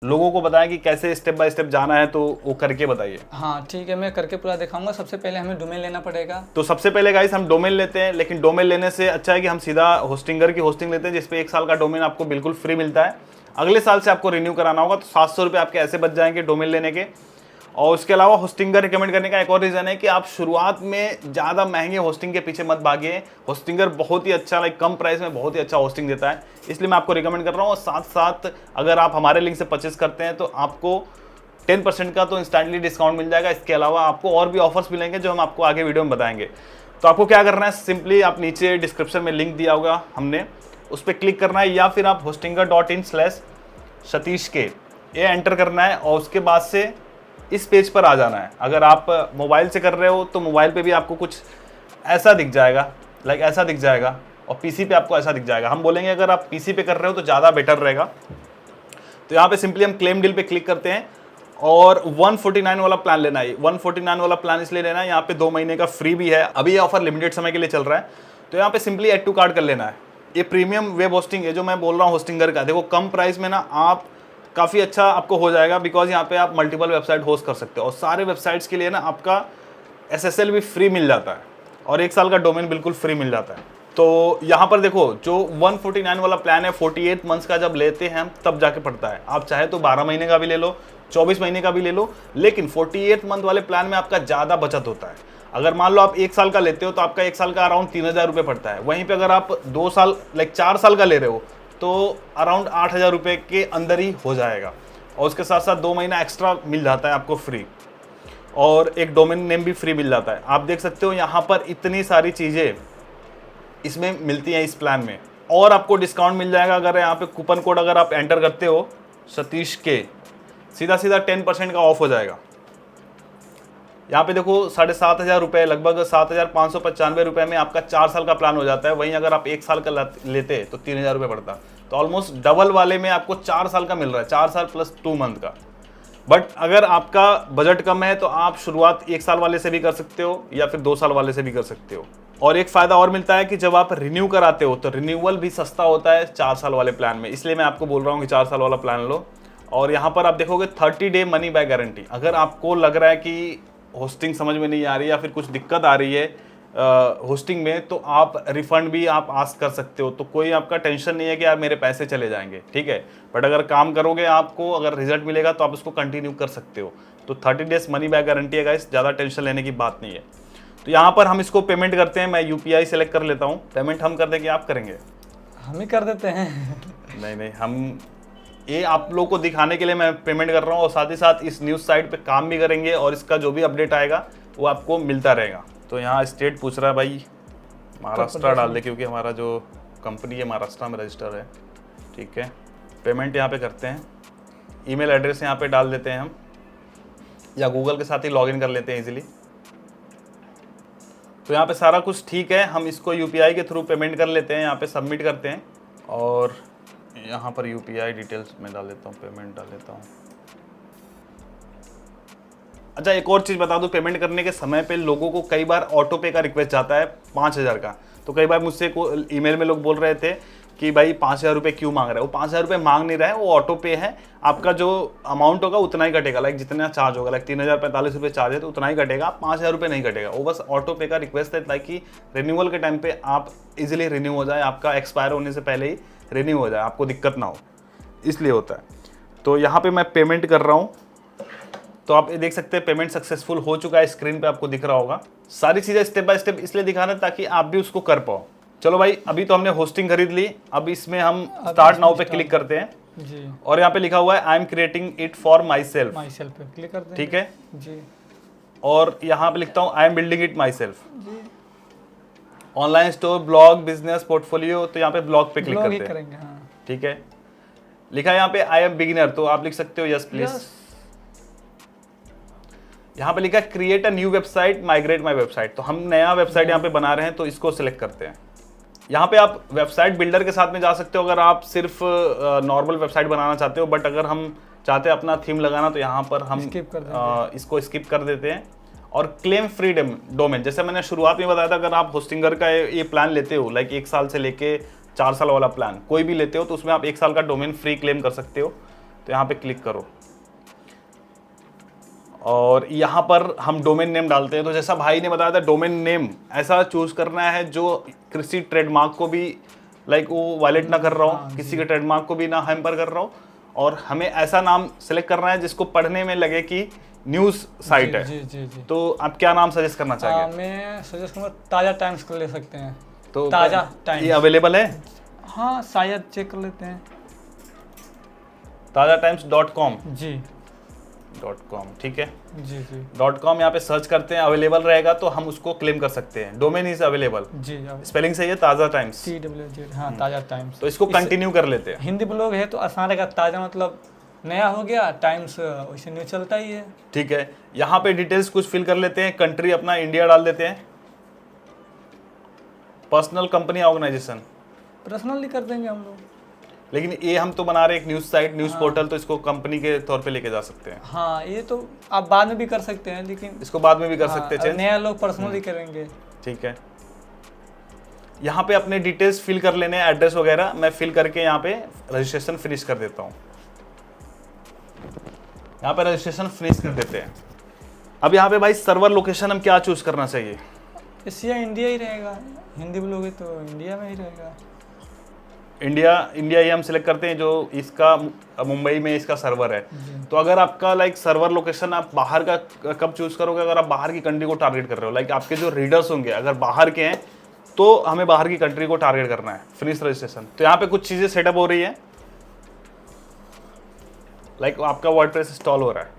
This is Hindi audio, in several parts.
लोगों को बताएं कि कैसे स्टेप बाय स्टेप जाना है, तो वो करके बताइए। हाँ ठीक है, मैं करके पूरा दिखाऊंगा। सबसे पहले हमें डोमेन लेना पड़ेगा। तो सबसे पहले गाइस हम डोमेन लेते हैं, लेकिन डोमेन लेने से अच्छा है कि हम सीधा होस्टिंगर की होस्टिंग लेते हैं, जिसपे 1 साल का डोमेन आपको बिल्कुल फ्री मिलता है। अगले साल से आपको रिन्यू कराना होगा, तो 700 रुपये आपके ऐसे बच जाएंगे डोमेन लेने के। और उसके अलावा होस्टिंगर रिकमेंड करने का एक और रीज़न है कि आप शुरुआत में ज़्यादा महंगे होस्टिंग के पीछे मत भागिए। होस्टिंगर बहुत ही अच्छा, लाइक कम प्राइस में बहुत ही अच्छा होस्टिंग देता है, इसलिए मैं आपको रिकमेंड कर रहा हूँ। और साथ साथ अगर आप हमारे लिंक से परचेस करते हैं तो आपको 10% का तो इंस्टेंटली डिस्काउंट मिल जाएगा। इसके अलावा आपको और भी ऑफर्स मिलेंगे जो हम आपको आगे वीडियो में बताएंगे। तो आपको क्या करना है, सिंपली आप नीचे डिस्क्रिप्शन में लिंक दिया होगा हमने, उस पर क्लिक करना है, या फिर आप hostinger.in/सतीश के ये एंटर करना है और उसके बाद से इस पेज पर आ जाना है। अगर आप मोबाइल से कर रहे हो तो मोबाइल पे भी आपको कुछ ऐसा दिख जाएगा, लाइक ऐसा दिख जाएगा, और पीसी पे आपको ऐसा दिख जाएगा। हम बोलेंगे अगर आप पीसी पे कर रहे हो तो ज़्यादा बेटर रहेगा। तो यहाँ पे सिंपली हम क्लेम डील पे क्लिक करते हैं और 149 वाला प्लान लेना है। 149 वाला प्लान इसलिए लेना है, यहाँ पे 2 महीने का फ्री भी है, अभी ये ऑफर लिमिटेड समय के लिए चल रहा है। तो यहाँ पे सिंपली ऐड टू कार्ट कर लेना है। ये प्रीमियम वेब होस्टिंग है जो मैं बोल रहा हूँ होस्टिंगर का, देखो कम प्राइस में ना आप काफ़ी अच्छा आपको हो जाएगा, बिकॉज यहाँ पे आप मल्टीपल वेबसाइट होस्ट कर सकते हो और सारे वेबसाइट्स के लिए ना आपका SSL भी फ्री मिल जाता है और 1 साल का डोमेन बिल्कुल फ्री मिल जाता है। तो यहाँ पर देखो जो 149 वाला प्लान है 48 मंथ्स का जब लेते हैं हम तब जाके पड़ता है। आप चाहे तो 12 महीने का भी ले लो, 24 महीने का भी ले लो, लेकिन 48 मंथ वाले प्लान में आपका ज़्यादा बचत होता है। अगर मान लो आप 1 साल का लेते हो तो आपका 1 साल का अराउंड 3000 रुपये पड़ता है। वहीं पे अगर आप 2 साल लाइक 4 साल का ले रहे हो तो अराउंड 8000 रुपये के अंदर ही हो जाएगा। और उसके साथ साथ 2 महीना एक्स्ट्रा मिल जाता है आपको फ्री, और एक डोमेन नेम भी फ्री मिल जाता है। आप देख सकते हो यहाँ पर इतनी सारी चीज़ें इसमें मिलती हैं इस प्लान में, और आपको डिस्काउंट मिल जाएगा। अगर यहाँ पे कूपन कोड अगर आप एंटर करते हो सतीश के, सीधा सीधा 10% का ऑफ हो जाएगा। यहाँ पे देखो 7500 रुपये, लगभग 7595 रुपये में आपका 4 साल का प्लान हो जाता है। वहीं अगर आप 1 साल का लेते तो 3000 रुपये पड़ता, तो ऑलमोस्ट डबल वाले में आपको 4 साल का मिल रहा है, 4 साल प्लस 2 मंथ का। बट अगर आपका बजट कम है तो आप शुरुआत 1 साल वाले से भी कर सकते हो या फिर 2 साल वाले से भी कर सकते हो। और एक फ़ायदा और मिलता है कि जब आप रिन्यू कराते हो तो रिन्यूअल भी सस्ता होता है 4 साल वाले प्लान में, इसलिए मैं आपको बोल रहा हूँ कि 4 साल वाला प्लान लो। और यहाँ पर आप देखोगे 30 डे मनी बैक गारंटी। अगर आपको लग रहा है कि होस्टिंग समझ में नहीं आ रही या फिर कुछ दिक्कत आ रही है होस्टिंग में, तो आप रिफंड भी आप आस्क कर सकते हो। तो कोई आपका टेंशन नहीं है कि यार मेरे पैसे चले जाएंगे, ठीक है। बट अगर काम करोगे, आपको अगर रिजल्ट मिलेगा तो आप उसको कंटिन्यू कर सकते हो। तो 30 डेज मनी बैक गारंटी है गाइस, ज़्यादा टेंशन लेने की बात नहीं है। तो यहाँ पर हम इसको पेमेंट करते हैं, मैं UPI सेलेक्ट कर लेता हूँ। पेमेंट हम कर दें कि आप करेंगे? हम ही कर देते हैं। नहीं, हम ये आप लोगों को दिखाने के लिए मैं पेमेंट कर रहा हूँ, और साथ ही साथ इस न्यूज़ साइट पे काम भी करेंगे और इसका जो भी अपडेट आएगा वो आपको मिलता रहेगा। तो यहाँ स्टेट पूछ रहा है भाई, महाराष्ट्र डाल दे क्योंकि हमारा जो कंपनी है महाराष्ट्र में रजिस्टर है, ठीक है। पेमेंट यहाँ पे करते हैं, ईमेल एड्रेस यहाँ पे डाल देते हैं हम, या गूगल के साथ ही लॉगिन कर लेते हैं इजीली। तो यहाँ पे सारा कुछ ठीक है, हम इसको UPI के थ्रू पेमेंट कर लेते हैं। यहाँ पे सबमिट करते हैं और यहाँ पर UPI डिटेल्स में डाल देता हूँ, पेमेंट डाल देता हूँ। अच्छा, एक और चीज़ बता दूँ, पेमेंट करने के समय पे लोगों को कई बार ऑटो पे का रिक्वेस्ट जाता है 5000 का। तो कई बार मुझसे ईमेल में लोग बोल रहे थे कि भाई 5000 रुपये क्यों मांग रहा है। वो 5000 रुपये मांग नहीं रहा है, वो ऑटो पे है। आपका जो अमाउंट होगा उतना ही कटेगा, लाइक जितना चार्ज होगा, लाइक 3045 रुपये चार्ज है तो उतना ही कटेगा, 5000 रुपये नहीं कटेगा। वो बस ऑटो पे का रिक्वेस्ट है ताकि रिन्यूअल के टाइम पे आप इजीली रिन्यू हो जाए, आपका एक्सपायर होने से पहले ही रिन्यू हो जाए, आपको दिक्कत ना हो, इसलिए होता है। तो यहाँ पे मैं पेमेंट कर रहा हूँ, तो आप ये देख सकते हैं पेमेंट सक्सेसफुल हो चुका है, स्क्रीन पे आपको दिख रहा होगा। सारी चीज़ें स्टेप बाय स्टेप इसलिए दिखा रहे हैं ताकि आप भी उसको कर पाओ। चलो भाई, अभी तो हमने होस्टिंग खरीद ली, अब इसमें हम स्टार्ट नाउ पे क्लिक करते हैं जी। और यहाँ पे लिखा हुआ है I am creating it for my self पे क्लिक करते हैं, ठीक है जी। और यहाँ पे लिखता हूँ I am building it my self. Online store, blog, business, portfolio, तो यहाँ पे ब्लॉग पे क्लिक करते हैं, हाँ। ठीक है। लिखा है यहाँ पे आई एम बिगिनर, तो आप लिख सकते हो यस प्लीज। यहाँ पे लिखा है create a new website, migrate my website, तो हम नया वेबसाइट यहाँ पे बना रहे हैं, तो इसको सिलेक्ट करते हैं। यहाँ पे आप वेबसाइट बिल्डर के साथ में जा सकते हो अगर आप सिर्फ नॉर्मल वेबसाइट बनाना चाहते हो, बट अगर हम चाहते हैं अपना थीम लगाना तो यहाँ पर हम इसको स्किप कर देते हैं। और क्लेम फ्री डोमेन, जैसे मैंने शुरुआत में बताया था, अगर आप होस्टिंगर का ये प्लान लेते हो, लाइक 1 साल से लेके 4 साल वाला प्लान कोई भी लेते हो, तो उसमें आप 1 साल का डोमेन फ्री क्लेम कर सकते हो। तो यहाँ पे क्लिक करो और यहाँ पर हम डोमेन नेम डालते हैं। तो जैसा भाई ने बताया था, डोमेन नेम ऐसा चूज करना है जो किसी ट्रेडमार्क को भी लाइक वो वायलेट ना कर रहा हो, किसी के ट्रेडमार्क को भी ना हैम्पर कर रहा हो, और हमें ऐसा नाम सेलेक्ट करना है जिसको पढ़ने में लगे कि न्यूज़ साइट है। जी। तो आप क्या नाम सजेस्ट करना चाहिए? मैं सजेस्ट करूँगा ताज़ा टाइम्स कर ले सकते हैं। तो ताज़ा टाइम्स ये अवेलेबल है? हाँ, शायद चेक कर लेते हैं। tajatimes.com जी .com, ठीक है। जी .com यहाँ पे सर्च करते हैं, अवेलेबल रहेगा तो हम उसको क्लेम कर सकते हैं। Domain is available. जी। स्पेलिंग सही है? ताज़ा टाइम्स, TWZ, हाँ, ताज़ा टाइम्स। तो इसको कंटिन्यू कर लेते हैं। हिंदी ब्लॉग है तो आसान रहेगा। ताज़ा मतलब नया हो गया, टाइम्स वैसे न्यूज चलता ही है। ठीक है, यहाँ पे डिटेल्स कुछ फिल कर लेते हैं। कंट्री अपना इंडिया डाल देते हैं। पर्सनल, कंपनी, ऑर्गेनाइजेशन पर्सनली कर देंगे हम लोग। लेकिन ये हम तो बना रहे एक न्यूज़ साइट, न्यूज़ पोर्टल, तो इसको कंपनी के तौर पे लेके जा सकते हैं। हाँ, ये तो आप बाद में भी कर सकते हैं, लेकिन इसको बाद में भी कर सकते हैं चेंज। नया लोग पर्सनली करेंगे। ठीक है, यहाँ पे अपने डिटेल्स फिल कर लेने हैं, एड्रेस वगैरह मैं फिल करके यहाँ पे रजिस्ट्रेशन फिनिश कर देता हूँ। यहाँ पे रजिस्ट्रेशन फिनिश कर देते हैं। अब यहाँ पे भाई सर्वर लोकेशन हम क्या चूज करना चाहिए? एशिया इंडिया ही रहेगा। हिंदी ब्लॉग है तो इंडिया में ही रहेगा। इंडिया ही हम सिलेक्ट करते हैं, जो इसका मुंबई में इसका सर्वर है। तो अगर आपका लाइक सर्वर लोकेशन आप बाहर का कब चूज करोगे? अगर आप बाहर की कंट्री को टारगेट कर रहे हो, लाइक आपके जो रीडर्स होंगे अगर बाहर के हैं तो हमें बाहर की कंट्री को टारगेट करना है। Finish registration. तो यहाँ पे कुछ चीजें सेटअप हो रही है, लाइक आपका वर्डप्रेस इंस्टॉल हो रहा है।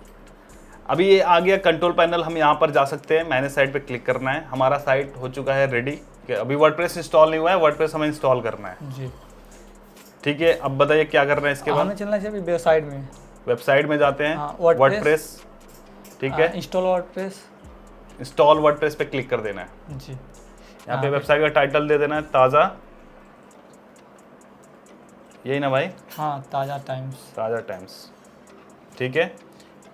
अभी ये आ गया कंट्रोल पैनल, हम यहाँ पर जा सकते हैं। मैंने साइट पे क्लिक करना है, हमारा साइट हो चुका है रेडी। अभी वर्डप्रेस इंस्टॉल नहीं हुआ है, वर्डप्रेस हमें इंस्टॉल करना है जी। ठीक है, अब बताइए क्या करना है इसके बाद? हमें चलना चाहिए वेबसाइट में। वेबसाइट में जाते हैं, वर्डप्रेस, ठीक है, इंस्टॉल वर्डप्रेस, इंस्टॉल वर्डप्रेस पे क्लिक कर देना है। जी। यहाँ पे वेबसाइट का टाइटल दे देना है ताज़ा, यही ना भाई? हाँ, ताज़ा टाइम्स। ताज़ा टाइम्स, ठीक है।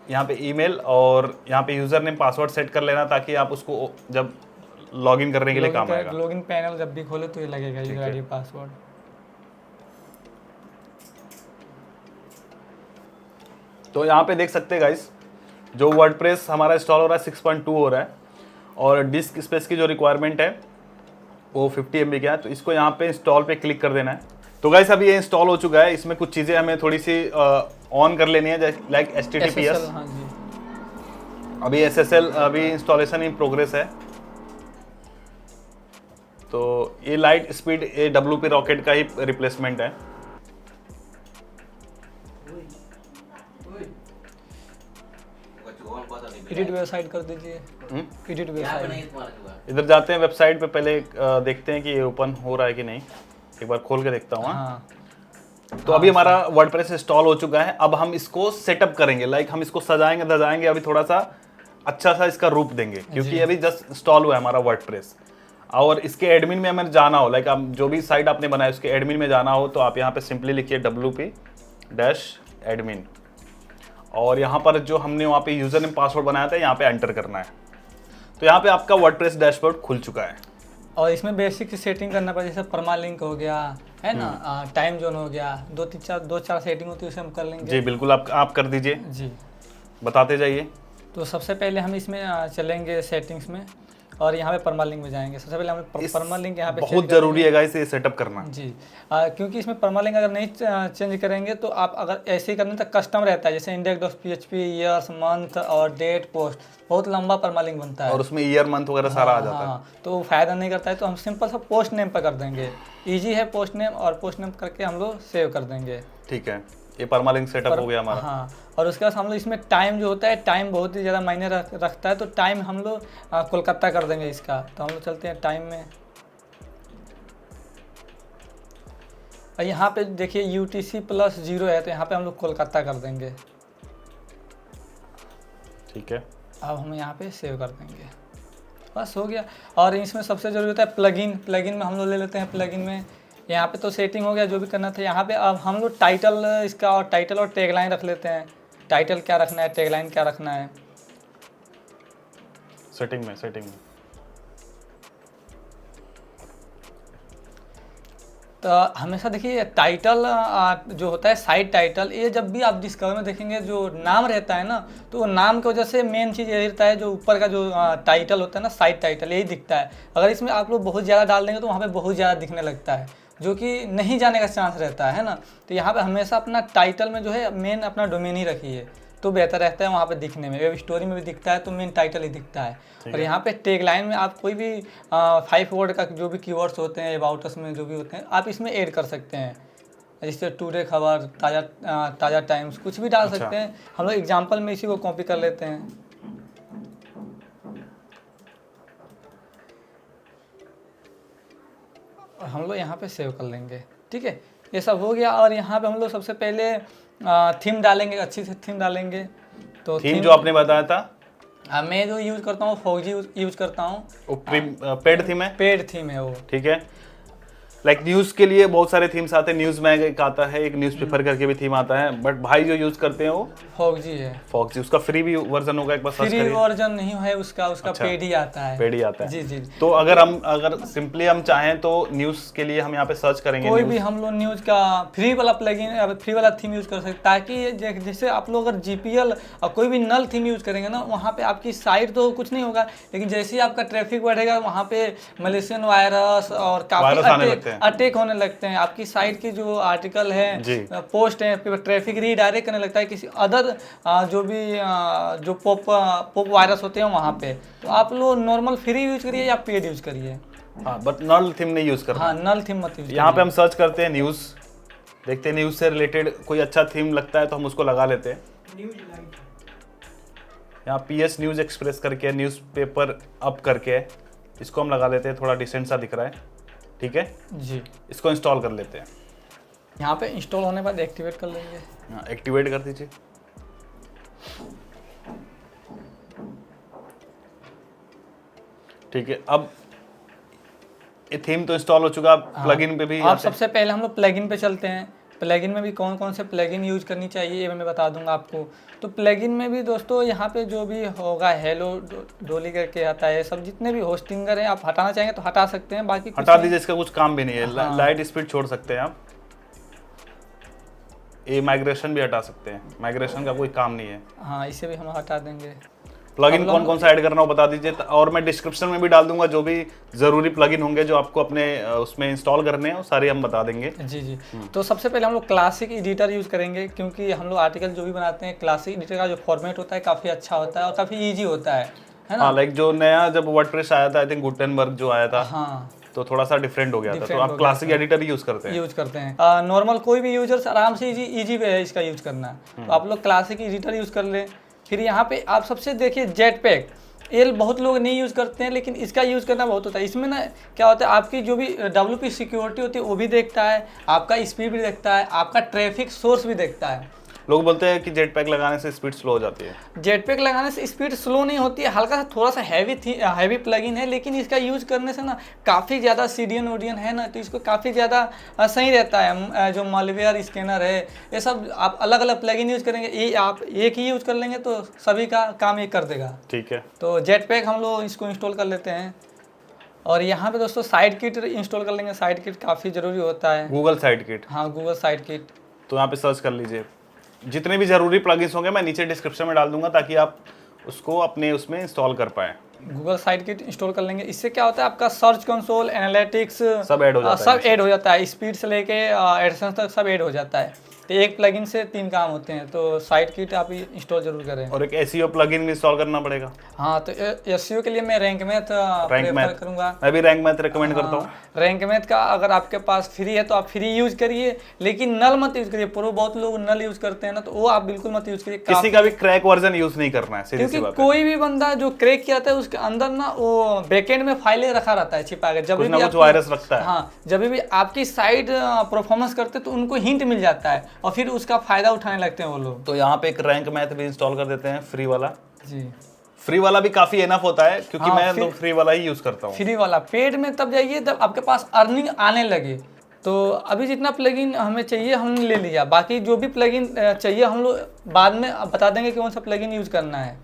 यहाँ पे ईमेल और यहाँ पे यूज़र नेम पासवर्ड सेट कर लेना ताकि आप उसको जब लॉगिन करने के लिए काम आएगा। लॉगिन पैनल जब भी खोले तो ये लगेगा यूजर आईडी पासवर्ड। तो यहाँ पे देख सकते हैं गाइस, जो वर्डप्रेस हमारा इंस्टॉल हो रहा है 6.2 हो रहा है और डिस्क स्पेस की जो रिक्वायरमेंट है वो 50 MB का है। तो इसको यहाँ पे इंस्टॉल पे क्लिक कर देना है। तो गाइस अभी ये इंस्टॉल हो चुका है। इसमें कुछ चीज़ें हमें थोड़ी सी ऑन कर लेनी है, लाइक HTTPS। हाँ जी। अभी SSL अभी इंस्टॉलेशन इन प्रोग्रेस है। तो ये लाइट स्पीड AWP रॉकेट का ही रिप्लेसमेंट है। एडिट वेबसाइट कर दीजिए। Edit website. इधर जाते हैं वेबसाइट पे, पहले देखते हैं कि ये ओपन हो रहा है कि नहीं। एक बार खोल के देखता हूँ। हाँ। तो अभी हमारा वर्डप्रेस इंस्टॉल हो चुका है। अब हम इसको सेटअप करेंगे, लाइक हम इसको सजाएंगे धजाएंगे, अभी थोड़ा सा अच्छा सा इसका रूप देंगे, क्योंकि अभी जस्ट इंस्टॉल हुआ है हमारा वर्डप्रेस। और इसके एडमिन में हमें जाना हो, लाइक आप जो भी साइट आपने बनाया उसके एडमिन में जाना हो, तो आप यहाँ पे सिंपली लिखिए wp-admin और यहाँ पर जो हमने वहाँ पे यूजर नेम पासवर्ड बनाया था यहाँ पे एंटर करना है। तो यहाँ पे आपका वर्डप्रेस डैशबोर्ड खुल चुका है। और इसमें बेसिक सेटिंग करना पड़ेगा, जैसे परमालिंक हो गया है ना, टाइम जोन हो गया, दो चार सेटिंग होती है उसे हम कर लेंगे। जी बिल्कुल, आप कर दीजिए जी, बताते जाइए। तो सबसे पहले हम इसमें चलेंगे सेटिंग्स में और यहाँ पे परमालिंक में जाएंगे। सबसे पहले हमें परमालिंक यहाँ पे बहुत जरूरी है गाइस ये सेटअप करना। जी, क्योंकि इसमें परमालिंक अगर नहीं चेंज करेंगे तो आप अगर ऐसे ही करने तक कस्टम रहता है, जैसे index.php ईयर्स मंथ और डेट पोस्ट, बहुत लंबा परमालिंक बनता है और उसमें ईयर मंथ वगैरह सारा आ जाता है, तो फायदा नहीं करता है। तो हम सिंपल सा पोस्ट नेम पर कर देंगे। इजी है पोस्ट नेम, और पोस्ट नेम करके हम लोग सेव कर देंगे। ठीक है, ये परमालिंक सेटअप हो गया हमारा। हाँ, और उसके बाद हम लोग इसमें टाइम जो होता है, टाइम बहुत ही ज़्यादा मायने रखता है, तो टाइम हम लोग कोलकाता कर देंगे इसका। तो हम लोग चलते हैं टाइम में, और यहाँ पे देखिए UTC+0 है, तो यहाँ पे हम लोग कोलकाता कर देंगे। ठीक है, अब हम यहाँ पे सेव कर देंगे, बस हो गया। और इसमें सबसे जरूरी होता है प्लगइन। प्लगइन में हम लोग ले लेते हैं, प्लगइन में यहाँ पे तो सेटिंग हो गया जो भी करना था। यहाँ पे अब हम लोग टाइटल इसका, और टाइटल और टैगलाइन रख लेते हैं। टाइटल क्या रखना है, टैगलाइन क्या रखना है, सेटिंग में तो हमेशा देखिए टाइटल जो होता है साइड टाइटल, ये जब भी आप डिस्कवर में देखेंगे जो नाम रहता है ना, तो वो नाम की वजह से मेन चीज़ यही रहता है, जो ऊपर का जो टाइटल होता है ना, साइड टाइटल यही दिखता है। अगर इसमें आप लोग बहुत ज़्यादा डाल देंगे तो वहाँ पे बहुत ज़्यादा दिखने लगता है, जो कि नहीं जाने का चांस रहता है ना। तो यहाँ पे हमेशा अपना टाइटल में जो है मेन अपना डोमेन ही रखिए, तो बेहतर रहता है वहाँ पे दिखने में। वेब स्टोरी में भी दिखता है तो मेन टाइटल ही दिखता है। और यहाँ पे टैग लाइन में आप कोई भी 5 वर्ड का जो भी कीवर्ड्स होते हैं अबाउट अस में जो भी होते हैं आप इसमें ऐड कर सकते हैं, जैसे टुडे खबर, ताज़ा टाइम्स, कुछ भी डाल सकते हैं। हम लोग एग्जाम्पल में इसी को कॉपी कर लेते हैं। और हम लोग यहाँ पे सेव कर लेंगे। ठीक है, ये सब हो गया। और यहाँ पे हम लोग सबसे पहले थीम डालेंगे, अच्छी से थीम डालेंगे। तो थीम जो आपने बताया था, मैं जो यूज़ करता हूँ फॉक्जी यूज़ करता हूँ। वो पेड थीम है? पेड थीम है वो। ठीक है। लाइक न्यूज़ के लिए बहुत सारे थीम्स आते हैं, न्यूज़ में एक आता है, एक न्यूज़पेपर करके भी थीम आता है, बट भाई जो यूज़ करते हैं वो फॉक्जी है। फॉक्जी, उसका फ्री भी वर्जन होगा, एक बार सर्च फ्री करिए। वर्जन नहीं है उसका, उसका अच्छा, पेड ही आता है। पेड ही आता है। जी जी। तो अगर सिंपली हम चाहें तो न्यूज़ के लिए हम यहाँ पे सर्च करेंगे, कोई भी हम लोग न्यूज़ का फ्री वाला प्लगइन, फ्री वाला थीम यूज़ कर सकते, ताकि जैसे आप लोग अगर जीपीएल और कोई भी नल थीम यूज़ करेंगे ना, वहाँ पे आपकी साइट तो कुछ नहीं होगा, लेकिन जैसे ही आपका ट्रैफिक बढ़ेगा वहाँ पे मलेशियन वायरस और काफ़ी अटैक होने लगते हैं। आपकी साइट की जो आर्टिकल है, पोस्ट है, ट्रैफिक रीडायरेक्ट करने लगता है किसी अदर जो भी जो पॉप वायरस होते हैं वहाँ पे। तो आप लोग नॉर्मल फ्री यूज करिए या पेड यूज करिए। हाँ, बट नल थीम नहीं यूज करना। हाँ, नल थीम मत यूज। यहाँ पे हम सर्च करते हैं न्यूज़, देखते हैं न्यूज़ से रिलेटेड कोई अच्छा थीम लगता है तो हम उसको लगा लेते हैं। यहाँ PS न्यूज़ एक्सप्रेस करके, न्यूज़पेपर अप करके, इसको हम लगा लेते हैं, थोड़ा डिसेंट सा दिख रहा है। ठीक है जी, इसको इंस्टॉल कर लेते हैं। यहाँ पे इंस्टॉल होने के बाद एक्टिवेट कर लेंगे। हाँ, एक्टिवेट कर दीजिए। ठीक है, अब ये थीम तो इंस्टॉल हो चुका, प्लगइन पे भी आप सबसे पहले हम लोग प्लगइन पे चलते हैं। प्लगइन में भी कौन कौन से प्लगइन यूज करनी चाहिए ये मैं बता दूंगा आपको। तो प्लगइन में भी दोस्तों यहाँ पे जो भी होगा, हेलो डोली करके आता है, सब जितने भी होस्टिंगर हैं आप हटाना चाहेंगे तो हटा सकते हैं, बाकी हटा दीजिए, इसका कुछ काम भी नहीं है। लाइट स्पीड छोड़ सकते हैं आप, ये माइग्रेशन भी हटा सकते हैं, माइग्रेशन का कोई काम नहीं है। हाँ, इसे भी हम हटा देंगे। प्लगइन कौन कौन सा ऐड करना हो बता दीजिए, और मैं डिस्क्रिप्शन में भी डाल दूंगा जो भी जरूरी प्लगइन होंगे जो आपको अपने उसमें इंस्टॉल करने हैं, वो सारे हम बता देंगे। जी जी। तो सबसे पहले हम लोग क्लासिक एडिटर यूज़ करेंगे, क्योंकि हम लोग आर्टिकल जो भी बनाते हैं क्लासिक एडिटर का जो फॉर्मेट होता है काफ़ी अच्छा होता है और काफ़ी ईजी होता है ना। हाँ, लाइक जो नया जब वर्डप्रेस आया था, आई थिंक गुटेनबर्ग जो आया था, हाँ, तो थोड़ा सा डिफरेंट हो गया था, तो आप क्लासिक एडिटर ही यूज करते हैं। नॉर्मल कोई भी यूजर्स आराम से इजी वे है इसका यूज करना, तो आप लोग क्लासिक एडिटर यूज कर लें। फिर यहाँ पे आप सबसे देखिए जेटपैक, ये बहुत लोग नहीं यूज़ करते हैं, लेकिन इसका यूज़ करना बहुत होता है। इसमें ना क्या होता है, आपकी जो भी WP सिक्योरिटी होती है वो भी देखता है, आपका स्पीड भी देखता है, आपका ट्रैफिक सोर्स भी देखता है। लोग बोलते हैं कि जेटपैक लगाने से स्पीड स्लो हो जाती है। जेटपैक लगाने से स्पीड स्लो नहीं होती है, हल्का सा थोड़ा सा हैवी प्लगइन है, लेकिन इसका यूज़ करने से ना काफ़ी ज़्यादा CDN ODN है ना, तो इसको काफ़ी ज़्यादा सही रहता है। जो मालवेयर स्कैनर है, ये सब आप अलग अलग प्लगइन यूज़ करेंगे, ये आप एक ही यूज़ कर लेंगे तो सभी का काम एक कर देगा। ठीक है, तो जेटपैक हम लोग इसको इंस्टॉल कर लेते हैं। और यहाँ पे दोस्तों साइड किट इंस्टॉल कर लेंगे। साइड किट काफ़ी ज़रूरी होता है। गूगल साइड किट, हाँ, गूगल साइड किट, तो यहाँ पे सर्च कर लीजिए। जितने भी जरूरी प्लगइन्स होंगे मैं नीचे डिस्क्रिप्शन में डाल दूंगा, ताकि आप उसको अपने उसमें इंस्टॉल कर पाए। गूगल साइड किट इंस्टॉल कर लेंगे। इससे क्या होता है, आपका सर्च कंसोल, एनालिटिक्स सब ऐड हो जाता है। स्पीड से लेके एडसेंस तक सब ऐड हो जाता है। तो एक प्लगइन से 3 काम होते हैं, तो साइड किट आप इंस्टॉल जरूर करें। और एक SEO प्लगइन भी इंस्टॉल करना पड़ेगा। हाँ, तो SEO के लिए मैं रैंक मैथ प्रेफर करूँगा। मैं भी रैंक मैथ रिकमेंड करता हूँ। रैंक मैथ का अगर आपके पास फ्री है तो आप फ्री यूज करिए, लेकिन नल मत यूज करिए। प्रो बहुत लोग नल यूज करते हैं ना, तो वो आप बिल्कुल मत यूज करिए। किसी का भी क्रैक वर्जन यूज नहीं करना है, सीधी सी बात है। क्योंकि कोई भी बंदा जो क्रैक किया है उसके अंदर ना वो बैकएंड में फाइलें रखा रहता है छिपा के, जब भी कुछ वायरस रखता है। हाँ, जब भी आपकी साइट परफॉर्मेंस करते तो उनको हिंट मिल जाता है और फिर उसका फायदा उठाने लगते हैं वो लोग। तो यहाँ पे एक रैंक मैथ भी इंस्टॉल कर देते हैं, फ्री वाला। जी, फ्री वाला भी काफी एनफ होता है, क्योंकि मैं तो फ्री वाला ही यूज करता हूँ। फ्री वाला। पेड में तब जाइए जब आपके पास अर्निंग आने लगे। तो अभी जितना प्लगइन हमें चाहिए हमने ले लिया, बाकी जो भी प्लगइन चाहिए हम लोग बाद में बता देंगे कि कौन सा प्लगइन यूज करना है।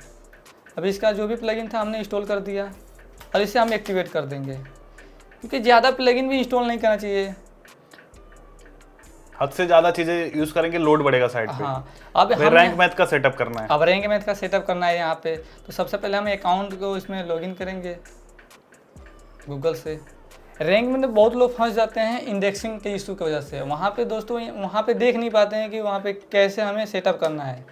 अभी इसका जो भी प्लगइन था हमने इंस्टॉल कर दिया और इसे हम एक्टिवेट कर देंगे, क्योंकि ज़्यादा प्लगइन भी इंस्टॉल नहीं करना चाहिए। हद से ज़्यादा चीज़ें यूज़ करेंगे लोड बढ़ेगा साइड पे। हाँ, अब फिर रैंक मैथ का सेटअप करना है। अब रैंक मैथ का सेटअप करना है यहाँ पे। तो सबसे पहले हम अकाउंट को इसमें लॉगिन करेंगे गूगल से। रैंक में तो बहुत लोग फंस जाते हैं इंडेक्सिंग के इशू की वजह से। वहाँ पे दोस्तों वहाँ पे देख नहीं पाते हैं कि वहाँ पे कैसे हमें सेटअप करना है।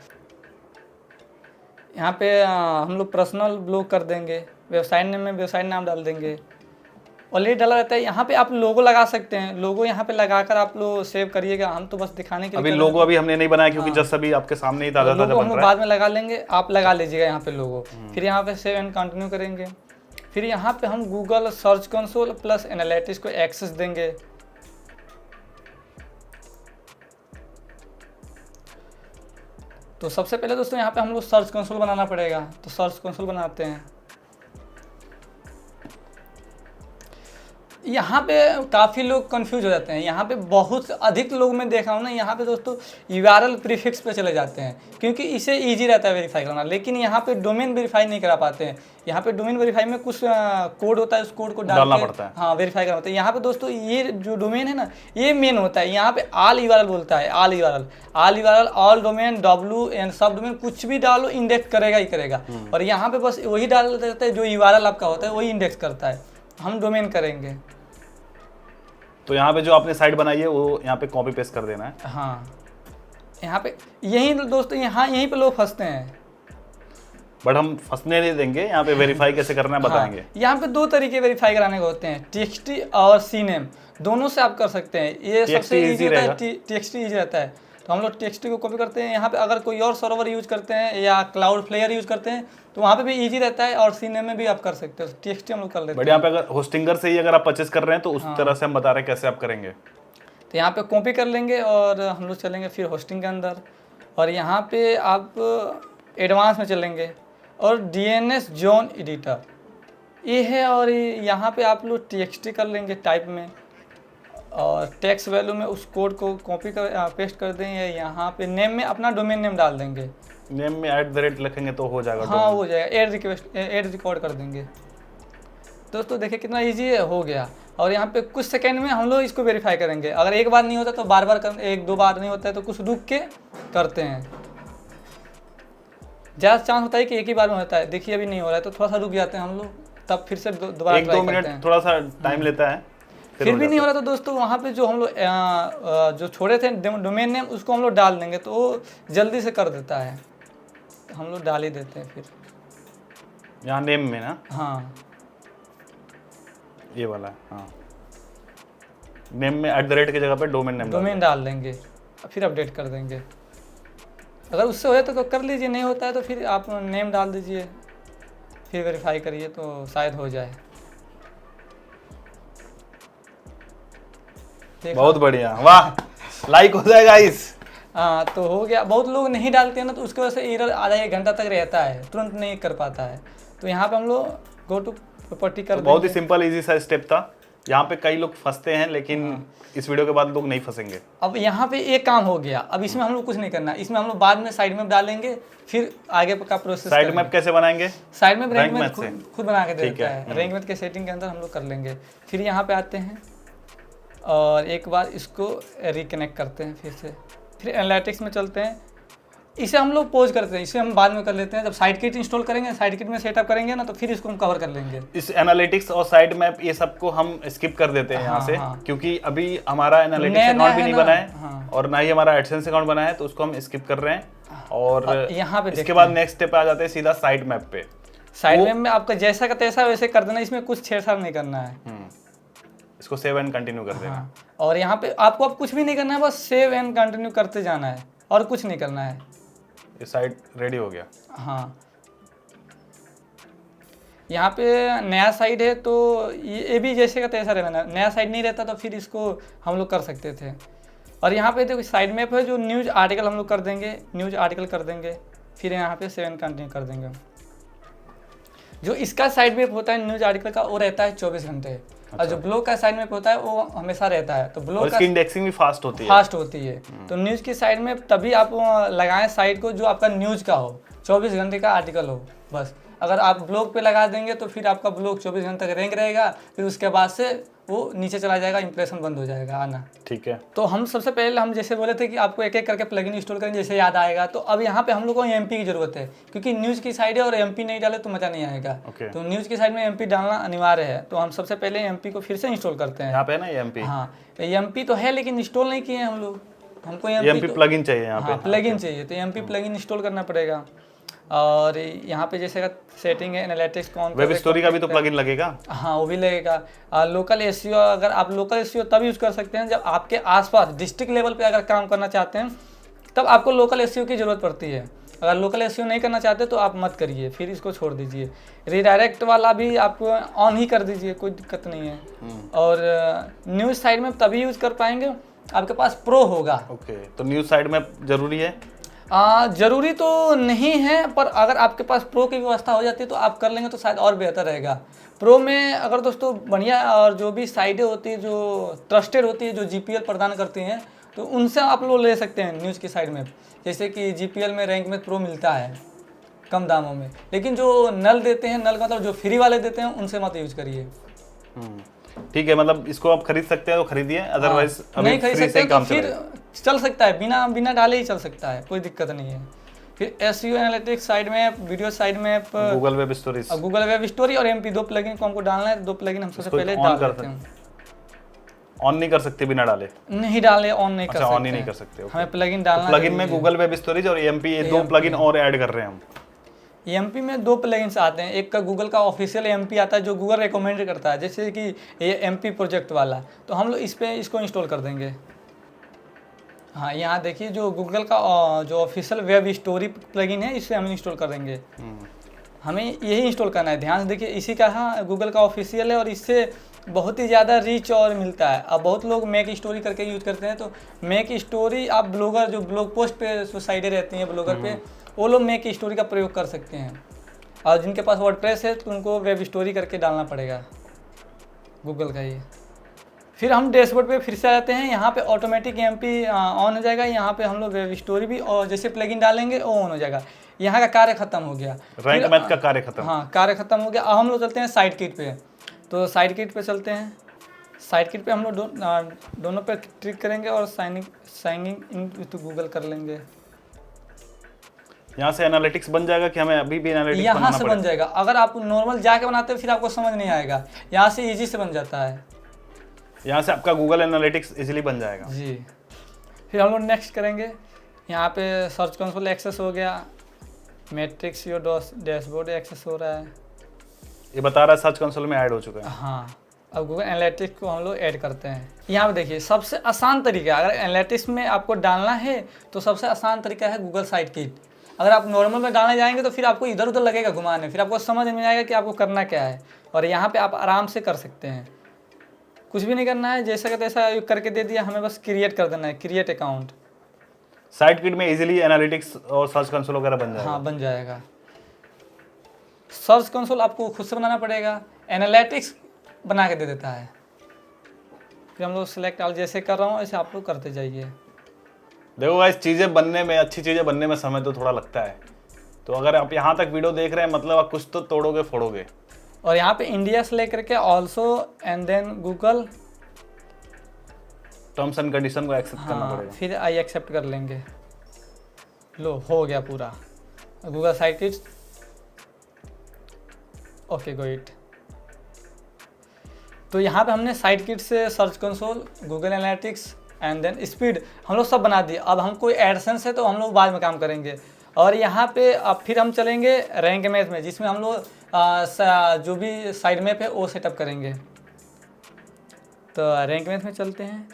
यहाँ पे हम लोग पर्सनल ब्लॉग कर देंगे, वेबसाइट नेम में वेबसाइट नाम डाल देंगे। ऑलरेडी डाला रहता है। यहाँ पे आप लोगो लगा सकते हैं, लोगो यहाँ पे लगाकर आप लोग सेव करिएगा। हम तो बस दिखाने के लिए अभी लोगो अभी हमने नहीं बनाया क्योंकि जस्ट अभी आपके सामने ही ताज़ा लोगो बन हम रहा बाद में लगा लेंगे, आप लगा लीजिएगा यहाँ पे लोगो। फिर यहाँ पे सेव एंड कंटिन्यू करेंगे। फिर यहाँ पे हम Google search console plus analytics को एक्सेस देंगे। तो सबसे पहले दोस्तों यहाँ पे हम लोग सर्च कंसोल बनाना पड़ेगा। तो सर्च कंसोल बनाते हैं। यहाँ पे काफ़ी लोग कंफ्यूज हो जाते हैं। यहाँ पे बहुत अधिक लोग मैं देखा हूँ ना, यहाँ पे दोस्तों यूआरएल प्रीफिक्स पे चले जाते हैं क्योंकि इसे इजी रहता है वेरीफाई करना, लेकिन यहाँ पे डोमेन वेरीफाई नहीं करा पाते हैं। यहाँ पे डोमेन वेरीफाई में कुछ कोड होता है, उस कोड को डालना पड़ता है। हाँ, वेरीफाई करना होता है। यहाँ पे दोस्तों ये जो डोमेन है ना, ये मेन होता है। यहाँ पे ऑल यूआरएल बोलता है, all URL all domain W and सब डोमेन कुछ भी डालो इंडेक्स करेगा ही करेगा। और यहाँ पे बस वही डाल देता है जो यूआरएल आपका होता है, वही इंडेक्स करता है। हम डोमेन करेंगे। तो यहाँ पे जो आपने साइट बनाई है वो यहाँ पे कॉपी पेस्ट कर देना है। हाँ, यहाँ पे यही दोस्तों यहीं पे लोग फंसते हैं। बट हम फंसने नहीं देंगे, यहाँ पे वेरीफाई कैसे करना है बताएंगे। यहाँ पे दो तरीके वेरीफाई कराने के होते हैं, टीएक्सटी और सीनेम, दोनों से आप कर सकते हैं। ये सबसे इजी होता है, टीएक्सटी इजी रहता है। तो हम लोग टीएक्सटी को कॉपी करते हैं। यहाँ पे अगर कोई और सर्वर यूज करते हैं या क्लाउड फ्लेयर यूज करते हैं तो वहाँ पे भी इजी रहता है, और सीनेम में भी आप कर सकते हो। टीएक्सटी हम लोग कर लेते हैं। बट यहाँ पे अगर होस्टिंगर से ही अगर आप परचेस कर रहे हैं तो उस तरह से हम बता रहे हैं कैसे आप करेंगे। तो यहाँ पे कॉपी कर लेंगे और हम लोग चलेंगे फिर होस्टिंग के अंदर, और यहाँ पे आप एडवांस में चलेंगे और डीएनएस जोन एडिटर ये है। और यहाँ पे आप लोग टीएक्सटी कर लेंगे टाइप में, और टेक्स्ट वैल्यू में उस कोड को कॉपी कर पेस्ट कर देंगे। यहाँ पे नेम में अपना डोमेन नेम डाल देंगे। नेम में @ लिखेंगे तो हो जाएगा। हाँ, हो जाएगा। ऐड रिकॉर्ड कर देंगे। दोस्तों देखिए कितना इजी है, हो गया। और यहाँ पे कुछ सेकंड में हम लोग इसको वेरीफाई करेंगे। अगर एक बार नहीं होता तो बार बार कर, एक दो बार नहीं होता है तो कुछ रुक के करते हैं। ज़्यादा चांस होता है कि एक ही बार में होता है। देखिए अभी नहीं हो रहा है तो थोड़ा सा रुक जाते हैं हम लोग, तब फिर से दोबारा 1-2 मिनट थोड़ा सा टाइम लेता है। फिर भी नहीं हो रहा तो दोस्तों वहाँ पे जो हम लोग जो छोड़े थे डोमेन नेम, उसको हम लोग डाल देंगे तो वो जल्दी से कर देता है। तो हम लोग डाल ही देते हैं फिर यहाँ नेम में ना। हाँ, ये वाला हाँ, नेम में @ की जगह पे डोमेन डाल देंगे, फिर अपडेट कर देंगे। अगर उससे हो जाता तो कर लीजिए, नहीं होता है तो फिर आप नेम डाल दीजिए, फिर वेरीफाई करिए तो शायद हो जाए। बहुत बढ़िया, वाह, लाइक हो जाएगा इस। हाँ, तो हो गया। बहुत लोग नहीं डालते हैं ना, तो उसकी वजह से एरर आधा 1 घंटा तक रहता है, तुरंत नहीं कर पाता है। तो यहाँ पे हम लोग गो टू प्रॉपर्टी कर बहुत ही सिंपल इजी सा स्टेप था। यहाँ पे कई लोग फंसते हैं, लेकिन इस वीडियो के बाद लोग नहीं फंसेंगे। अब यहाँ पे एक काम हो गया। अब इसमें हम लोग कुछ नहीं करना, इसमें हम लोग बाद में साइड मैप डालेंगे, फिर आगे का प्रोसेस। साइड मैप कैसे बनाएंगे? साइड मैप रैंक मैप खुद बना के देता है। रैंक मैप के के सेटिंग के अंदर हम लोग कर लेंगे। फिर यहाँ पे आते हैं और एक बार इसको रिकनेक्ट करते हैं फिर एनालिटिक्स में चलते हैं। इसे हम लोग पॉज करते हैं, इसे हम बाद में कर लेते हैं। जब साइड किट इंस्टॉल करेंगे, साइड किट में सेटअप करेंगे ना, तो फिर इसको हम कवर कर लेंगे। इस एनालिटिक्स और साइड मैप ये सबको हम स्किप कर देते हैं यहाँ से, क्योंकि अभी हमारा एनालिटिक्स अकाउंट भी नहीं बना है और ना ही हमारा एडसेंस अकाउंट बना है, तो उसको हम स्किप कर रहे हैं। और यहाँ पे इसके बाद नेक्स्ट स्टेप आ जाते हैं सीधा साइड मैप पे। साइड मैप में आपका जैसा का तैसा वैसे कर देना, इसमें कुछ छेड़छाड़ नहीं करना है। इसको सेव एंड कंटिन्यू कर देना। और यहाँ पे आपको अब कुछ भी नहीं करना है, बस सेव एंड कंटिन्यू करते जाना है और कुछ नहीं करना है। ये साइड रेडी हो गया। हाँ, यहाँ पे नया साइड है तो ये भी जैसे का तैसा रहना। नया साइड नहीं रहता तो फिर इसको हम लोग कर सकते थे। और यहाँ पे देखो साइड मैप है, जो न्यूज़ आर्टिकल हम लोग कर देंगे, न्यूज़ आर्टिकल कर देंगे। फिर यहाँ पे सेव एंड कंटिन्यू कर देंगे। जो इसका साइड मैप होता है न्यूज़ आर्टिकल का, वो रहता है 24 घंटे। और जो ब्लॉग का साइड मैप होता है वो हमेशा रहता है। तो ब्लॉग का इंडेक्सिंग भी फास्ट होती है। तो न्यूज़ की साइड में तभी आप लगाएं साइट को जो आपका न्यूज़ का हो, 24 घंटे का आर्टिकल हो बस। अगर आप ब्लॉग पे लगा देंगे तो फिर आपका ब्लॉग 24 घंटे तक रैंक रहेगा, फिर उसके बाद से वो नीचे चला जाएगा, इंप्रेशन बंद हो जाएगा आना। ठीक है। तो हम सबसे पहले हम जैसे बोले थे कि आपको एक एक करके प्लगइन इंस्टॉल करेंगे जैसे याद आएगा। तो अब यहाँ पे हम लोग को एमपी की ज़रूरत है, क्योंकि न्यूज़ की साइड है और एमपी नहीं डाले तो मज़ा नहीं आएगा। Okay. तो न्यूज़ की साइड में एमपी डालना अनिवार्य है। तो हम सबसे पहले एमपी को फिर से इंस्टॉल करते हैं। यहाँ पे है ना एमपी। हाँ, एमपी तो है लेकिन इंस्टॉल नहीं किए हैं हम लोग। हमको एमपी प्लगइन चाहिए यहाँ पे। हाँ, प्लगइन चाहिए, तो एमपी प्लगइन इंस्टॉल करना पड़ेगा। और यहाँ पे जैसे सेटिंग है, एनालिटिक्स कौन, वेब स्टोरी का भी तो प्लगइन लगेगा। हाँ, वो भी लगेगा। लोकल एसईओ, अगर आप लोकल एसईओ तब यूज़ कर सकते हैं जब आपके आसपास डिस्ट्रिक्ट लेवल पे अगर काम करना चाहते हैं, तब आपको लोकल एसईओ की ज़रूरत पड़ती है। अगर लोकल एसईओ नहीं करना चाहते तो आप मत करिए, फिर इसको छोड़ दीजिए। रीडायरेक्ट वाला भी आप ऑन ही कर दीजिए, कोई दिक्कत नहीं है। और न्यूज़ साइड में तभी यूज़ कर पाएंगे आपके पास प्रो होगा। ओके, तो न्यूज़ साइड में ज़रूरी है? ज़रूरी तो नहीं है, पर अगर आपके पास प्रो की व्यवस्था हो जाती है तो आप कर लेंगे तो शायद और बेहतर रहेगा। प्रो में अगर दोस्तों बढ़िया और जो भी साइटें होती है जो ट्रस्टेड होती है, जो जीपीएल प्रदान करती हैं, तो उनसे आप लोग ले सकते हैं न्यूज़ की साइड में। जैसे कि जीपीएल में रैंक में प्रो मिलता है कम दामों में, लेकिन जो नल देते हैं, नल का मतलब जो फ्री वाले देते हैं, उनसे मत यूज़ करिए। ठीक है, मतलब इसको आप खरीद सकते हैं तो खरीदिए, अदरवाइज नहीं खरीद सकते तो फिर चल सकता है, बिना डाले ही चल सकता है, कोई दिक्कत नहीं है। फिर एसईओ एनालिटिक्स साइड में, वीडियो साइड में, Google web stories, Google web story और एमपी, दो प्लगइन को हमको डालना है। दो प्लगइन हम सबसे पहले डाल देते हैं। ऑन नहीं कर सकते बिना डाले? नहीं डाले, ऑन नहीं कर सकते। ऑन ही नहीं कर सकते। हमें प्लगइन डालना। प्लगइन में गूगल वेब स्टोरेज और एमपी, ये दो प्लगइन और ऐड कर रहे हैं हम। एमपी में दो प्लगइन्स आते हैं। एक का गूगल का ऑफिशियल एमपी आता है जो गूगल रिकमेंड करता है, जैसे कि ये एमपी प्रोजेक्ट वाला, तो हम लोग इसको इंस्टॉल कर देंगे। हाँ, यहाँ देखिए जो गूगल का जो ऑफिशियल वेब स्टोरी प्लगइन है, इसे हम इंस्टॉल कर देंगे। हमें यही इंस्टॉल करना है, ध्यान से देखिए। इसी का हाँ गूगल का ऑफिशियल है और इससे बहुत ही ज़्यादा रीच और मिलता है। अब बहुत लोग मेक स्टोरी करके यूज़ करते हैं, तो मेक स्टोरी आप ब्लॉगर, जो ब्लॉग पोस्ट पे जो साइटें रहती हैं ब्लॉगर पे, वो लोग मेक स्टोरी का प्रयोग कर सकते हैं। और जिनके पास वर्डप्रेस है तो उनको वेब स्टोरी करके डालना पड़ेगा गूगल का ये। फिर हम डैशबोर्ड पे फिर से आते हैं। यहाँ पे ऑटोमेटिक एमपी ऑन हो जाएगा। यहाँ पे हम लोग वेब स्टोरी भी और जैसे प्लगइन डालेंगे वो ऑन हो जाएगा। यहाँ का कार्य खत्म हो गया, रैंक मैथ का कार्य खत्म। हाँ, कार्य खत्म हो गया। अब हम लोग चलते हैं साइड किट पे। तो साइड किट पे चलते हैं। साइड किट पे हम लोग दोनों पे क्लिक करेंगे और साइनिंग इन विद गूगल कर लेंगे। यहाँ से एनालिटिक्स बन जाएगा कि हमें अभी भी एनालिटिक्स यहाँ से बन जाएगा। अगर आप नॉर्मल जाके बनाते हो फिर आपको समझ नहीं आएगा, यहाँ से इजी से बन जाता है। यहाँ से आपका गूगल एनालिटिक्स इजीली बन जाएगा जी। फिर हम लोग नेक्स्ट करेंगे। यहाँ पे सर्च कंसोल एक्सेस हो गया, मैट्रिक्स योर डैशबोर्ड एक्सेस हो रहा है, ये बता रहा है सर्च कंसोल में ऐड हो चुका है। हाँ, अब गूगल एनालिटिक्स को हम लोग ऐड करते हैं। यहाँ पे देखिए सबसे आसान तरीका, अगर एनालिटिक्स में आपको डालना है तो सबसे आसान तरीका है गूगल साइड किट। अगर आप नॉर्मल में डालने जाएंगे तो फिर आपको इधर उधर लगेगा घुमाने, फिर आपको समझ में आएगा कि आपको करना क्या है। और यहाँ पे आप आराम से कर सकते हैं, कुछ भी नहीं करना है, जैसा का तैसा करके दे दिया, हमें बस क्रिएट कर देना है, क्रिएट अकाउंट। साइड किट में इजीली एनालिटिक्स और सर्च कंसोल वगैरह बन जाएगा। हाँ, बन जाएगा। सर्च कंसोल आपको खुद से बनाना पड़ेगा, एनालिटिक्स बना के दे देता है। फिर हम लोग सिलेक्ट ऑल जैसे कर रहा हूँ ऐसे आप लोग करते जाइए। देखो गाइस, चीज़ें बनने में, अच्छी चीज़ें बनने में समय तो थोड़ा लगता है। तो अगर आप यहाँ तक वीडियो देख रहे हैं मतलब आप कुछ तो तोड़ोगे फोड़ोगे। और यहाँ पे इंडिया से लेकर के also and then Google terms and condition को एक्सेप्ट करना पड़ेगा। फिर आई एक्सेप्ट कर लेंगे। लो, हो गया पूरा Google site kit. Okay, go it. तो यहाँ पे हमने साइड किट से search console, Google analytics and then speed हम लोग सब बना दिए। अब हम कोई एडसेंस है तो हम लोग बाद में काम करेंगे। और यहाँ पे अब फिर हम चलेंगे रैंक मैथ में, जिसमें हम लोग जो भी साइड मैप है वो सेटअप करेंगे। तो रैंक मैथ में चलते हैं।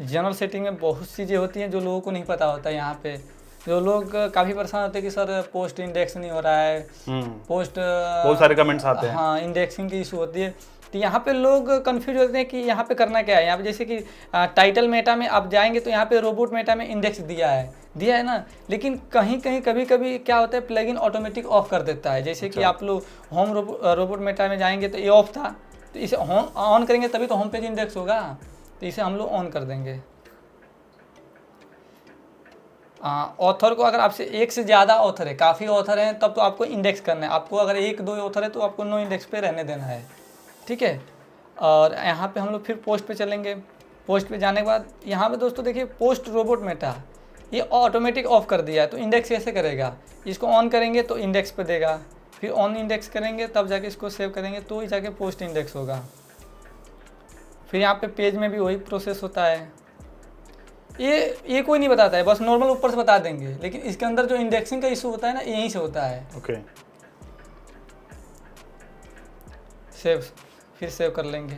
जनरल सेटिंग में बहुत चीज़ें होती हैं जो लोगों को नहीं पता होता है। यहाँ पे जो लोग काफ़ी परेशान होते हैं कि सर पोस्ट इंडेक्स नहीं हो रहा है, पोस्ट बहुत सारे कमेंट्स आते हैं। हाँ, इंडेक्सिंग की इशू होती है। तो यहाँ पे लोग कंफ्यूज होते हैं कि यहाँ पे करना क्या है। यहाँ पे जैसे कि टाइटल मेटा में आप जाएंगे तो यहाँ पे रोबोट मेटा में इंडेक्स दिया है ना, लेकिन कहीं कहीं कभी कभी क्या होता है प्लगइन ऑटोमेटिक ऑफ कर देता है। जैसे कि आप लोग होम रोबोट मेटा में जाएंगे तो ये ऑफ था, तो इसे ऑन करेंगे तभी तो होम पेज इंडेक्स होगा। तो इसे हम लोग ऑन कर देंगे। ऑथर को अगर आपसे एक से ज़्यादा ऑथर है, काफ़ी ऑथर हैं, तब तो आपको इंडेक्स करना है। आपको अगर एक दो ऑथर है तो आपको नो इंडेक्स पे रहने देना है, ठीक है। और यहाँ पे हम लोग फिर पोस्ट पे चलेंगे। पोस्ट पे जाने के बाद यहाँ पे दोस्तों देखिए पोस्ट रोबोट मेटा ये ऑटोमेटिक ऑफ कर दिया है, तो इंडेक्स कैसे करेगा, इसको ऑन करेंगे तो इंडेक्स पे देगा, फिर ऑन इंडेक्स करेंगे तब जाके इसको सेव करेंगे तो ही जाके पोस्ट इंडेक्स होगा। फिर यहाँ पे पेज में भी वही प्रोसेस होता है। ये कोई नहीं बताता है, बस नॉर्मल ऊपर से बता देंगे, लेकिन इसके अंदर जो इंडेक्सिंग का इशू होता है ना यहीं से होता है। ओके सेव, फिर सेव कर लेंगे।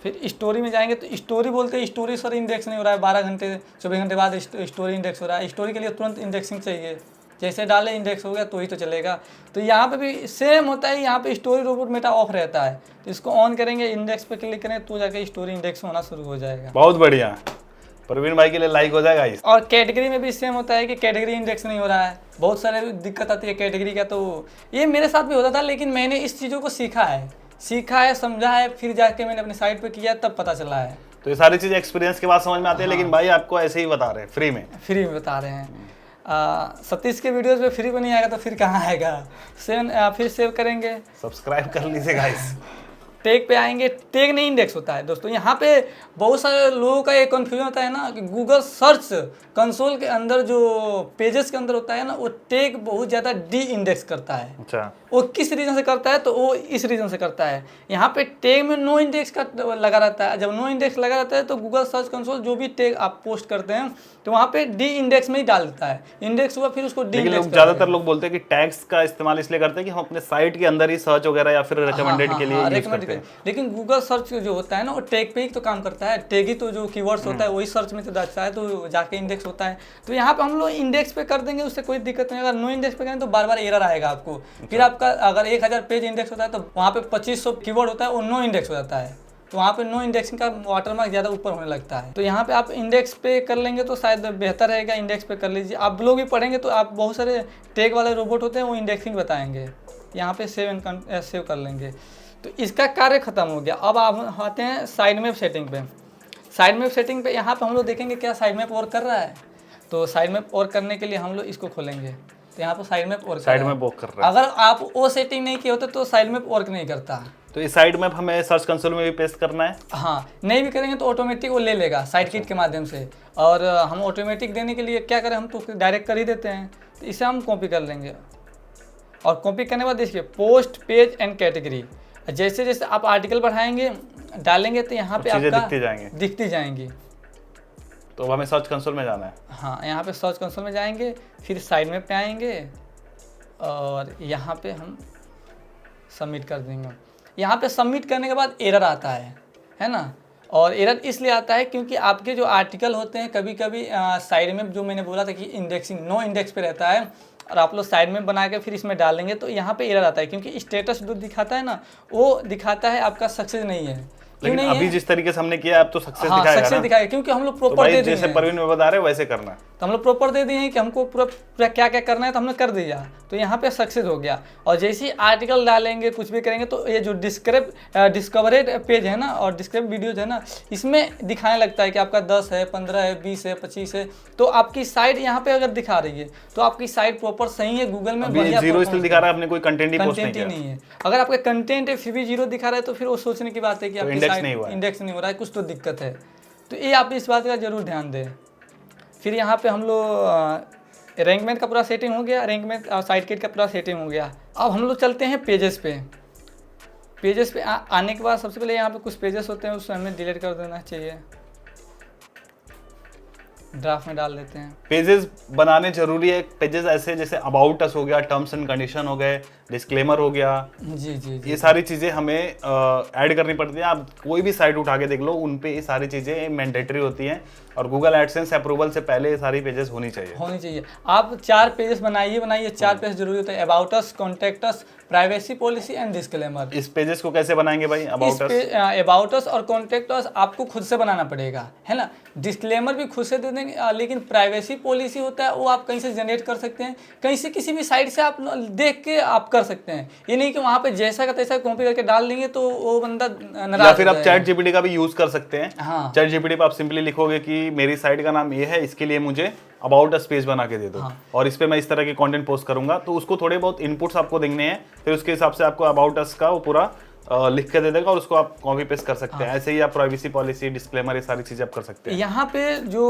फिर स्टोरी में जाएंगे तो स्टोरी बोलते हैं स्टोरी सर इंडेक्स नहीं हो रहा है, 12 घंटे 24 घंटे बाद स्टोरी इंडेक्स हो रहा है। स्टोरी के लिए तुरंत इंडेक्सिंग चाहिए, जैसे डाले इंडेक्स हो गया तो ही तो चलेगा। तो यहाँ पे भी सेम होता है, यहाँ पे स्टोरी रोबोट मेटा ऑफ रहता है, तो इसको ऑन करेंगे, इंडेक्स पे क्लिक करें तो जाके स्टोरी इंडेक्स होना शुरू हो जाएगा। बहुत बढ़िया, प्रवीण भाई के लिए लाइक हो जाएगा इस। और कैटेगरी में भी सेम होता है कि कैटेगरी इंडेक्स नहीं हो रहा है, बहुत सारे दिक्कत आती है कैटेगरी का। तो ये मेरे साथ भी होता था, लेकिन मैंने इस चीज़ों को सीखा है, समझा है, फिर जाके मैंने अपनी साइट पे किया तब पता चला है। तो ये सारी चीजें एक्सपीरियंस के बाद समझ में आती है, लेकिन भाई आपको ऐसे ही बता रहे हैं फ्री में बता रहे हैं। सतीश के वीडियोस पे फ्री में नहीं आएगा तो फिर कहाँ आएगा। फिर सेव करेंगे, सब्सक्राइब कर लीजिए गाइस। टैग पे आएंगे, टैग नहीं इंडेक्स होता है दोस्तों। यहाँ पे बहुत सारे लोगों का ये कन्फ्यूजन होता है ना कि गूगल सर्च कंसोल के अंदर जो पेजेस के अंदर होता है ना वो टैग बहुत ज़्यादा डी इंडेक्स करता है। अच्छा, वो किस रीजन से करता है, तो वो इस रीजन से करता है। यहाँ पे टैग में नो इंडेक्स का लगा रहता है। जब नो इंडेक्स लगा रहता है तो गूगल सर्च कंसोल जो भी टैग आप पोस्ट करते हैं तो वहाँ पे डी इंडेक्स में ही डाल देता है। इंडेक्स हुआ फिर उसको डी इंडेक्स। ज्यादातर लोग बोलते हैं कि टैग्स का इस्तेमाल इसलिए करते हैं कि हम अपने साइट के अंदर ही सर्च वगैरह या फिर रिकमेंडेड के लिए यूज करते हैं। लेकिन गूगल सर्च जो होता है ना वो टैग पे ही तो काम करता है। टैग ही तो जो कीवर्ड्स होता है वही सर्च में तो जाता है, तो जाके इंडेक्स होता है। तो यहाँ पे हम लोग इंडेक्स पे कर देंगे, उससे कोई दिक्कत नहीं। अगर नो इंडेक्स पे करें तो बार बार एरर आएगा आपको। फिर आपका अगर 1000 पेज इंडेक्स होता है तो वहाँ पे 2500 कीवर्ड होता है, वो नो इंडेक्स हो जाता है, तो वहाँ पे नो इंडेक्सिंग का वाटरमार्क ज़्यादा ऊपर होने लगता है। तो यहाँ पे आप इंडेक्स पे कर लेंगे तो शायद बेहतर रहेगा, इंडेक्स पे कर लीजिए। आप लोग भी पढ़ेंगे तो आप बहुत सारे टैग वाले रोबोट होते हैं वो इंडेक्सिंग बताएंगे। यहाँ पे सेव कर लेंगे तो इसका कार्य खत्म हो गया। अब आप आते हैं साइड मैप सेटिंग पे। साइड मैप सेटिंग पे यहाँ पे हम लोग देखेंगे क्या साइड मैप वर्क कर रहा है। तो साइड मैप वर्क करने के लिए हम लोग इसको खोलेंगे, तो यहाँ पे साइड मैप वर्क कर रहा है। अगर आप वो सेटिंग नहीं किए होते तो साइड मैप वर्क नहीं करता। तो इस साइड मैप हमें सर्च कंसोल में भी पेस्ट करना है। हाँ, नहीं भी करेंगे तो ऑटोमेटिक वो ले लेगा साइड किट के माध्यम से। और हम ऑटोमेटिक देने के लिए क्या करें, हम तो डायरेक्ट कर ही देते हैं। तो इसे हम कॉपी कर लेंगे और कॉपी करने के बाद देखिए पोस्ट पेज एंड कैटेगरी। जैसे जैसे आप आर्टिकल बढ़ाएंगे डालेंगे तो यहाँ पे आपका दिखती जाएंगी। तो अब हमें सर्च कंसोल में जाना है। हाँ, यहाँ पे सर्च कंसोल में जाएंगे, फिर साइड में पे आएंगे और यहाँ पे हम सबमिट कर देंगे। यहाँ पे सबमिट करने के बाद एरर आता है ना। और एरर इसलिए आता है क्योंकि आपके जो आर्टिकल होते हैं कभी कभी साइड में जो मैंने बोला था कि इंडेक्सिंग नो इंडेक्स पे रहता है, और आप लोग साइड में बना के फिर इसमें डालेंगे तो यहाँ पे एरर आता है, क्योंकि स्टेटस जो दिखाता है ना वो दिखाता है आपका सक्सेस नहीं है। लेकिन अभी जिस तरीके से हमने किया अब तो सक्सेस हाँ, दिखाएगा सक्सेस दिखाएगा, क्योंकि हम लोग प्रॉपर दे दिए जैसे प्रवीण में बता रहे वैसे करना है। तो हम लोग प्रॉपर दे दिए हैं कि हमको पूरा क्या क्या करना है तो हमने कर दिया, तो यहाँ पे सक्सेस हो गया। और जैसे ही आर्टिकल डालेंगे कुछ भी करेंगे तो ये जो डिस्कवरेड पेज है ना और डिस्क्राइब वीडियोज है ना, इसमें दिखाने लगता है कि आपका 10 है, 15 है, 20 है, 25 है। तो आपकी साइट यहाँ पे अगर दिखा रही है तो आपकी साइट प्रॉपर सही है, गूगल में बढ़िया जीरो इसलिए दिखा रहा है, आपने कोई कंटेंट ही पोस्ट नहीं है। अगर आपका कंटेंट है फिर भी 0 दिखा रहा है तो फिर वो सोचने की बात है कि आपकी साइट इंडेक्स नहीं हो रहा है, कुछ तो दिक्कत है। तो ये आप इस बात का जरूर ध्यान दें। फिर यहाँ पे हम लोग रैंकमेंट का पूरा सेटिंग हो गया, रैंकमेंट और साइड किट का पूरा सेटिंग हो गया। अब हम लोग चलते हैं पेजेस पे। पेजेस पे आने के बाद सबसे पहले यहाँ पे कुछ पेजेस होते हैं उसको हमें डिलीट कर देना चाहिए, ड्राफ्ट में डाल देते हैं। पेजेस बनाने जरूरी है। पेजेस ऐसे जैसे अबाउट अस हो गया, टर्म्स एंड कंडीशन हो गए, डिस्क्लेमर हो गया, जी, ये सारी चीज़ें हमें ऐड करनी पड़ती है। आप कोई भी साइट उठा के देख लो, उन पे ये सारी चीज़ें मैंडेटरी होती हैं और गूगल एडसेंस अप्रूवल से पहले ये सारी पेजेस होनी चाहिए। आप 4 पेजेस बनाइए, 4 पेज जरूरी होते हैं। About us, contact us, privacy policy and disclaimer. इस पेजेस को कैसे बनाएंगे भाई? अबाउट अस और कॉन्टैक्ट अस आपको खुद से बनाना पड़ेगा, है ना। डिस्क्लेमर भी खुद से दे देंगे, लेकिन प्राइवेसी पॉलिसी होता है वो आप कहीं से जनरेट कर सकते हैं, कहीं से किसी भी साइट से आप देख के आप कर सकते हैं। ये नहीं कि वहाँ पे जैसा का तैसा कॉपी करके डाल देंगे तो वो बंदा नाराज। या फिर आप चैट जीपीटी का भी यूज कर सकते हैं। हाँ, चैट जीपीटी पे आप सिंपली लिखोगे कि मेरी साइट का नाम ये है, इसके लिए मुझे अबाउट अस पेज बना के दे दो। हाँ। और इस पे मैं इस तरह के कंटेंट पोस्ट करूंगा, तो उसको थोड़े बहुत इनपुट्स आपको देने हैं, फिर उसके हिसाब से आपको अबाउट अस का वो पूरा लिख के दे देगा और उसको आप कॉपी पेस्ट कर सकते हैं। ऐसे ही आप प्राइवेसी पॉलिसी, डिस्क्लेमर, ये सारी चीजें आप कर सकते हैं। यहाँ पे जो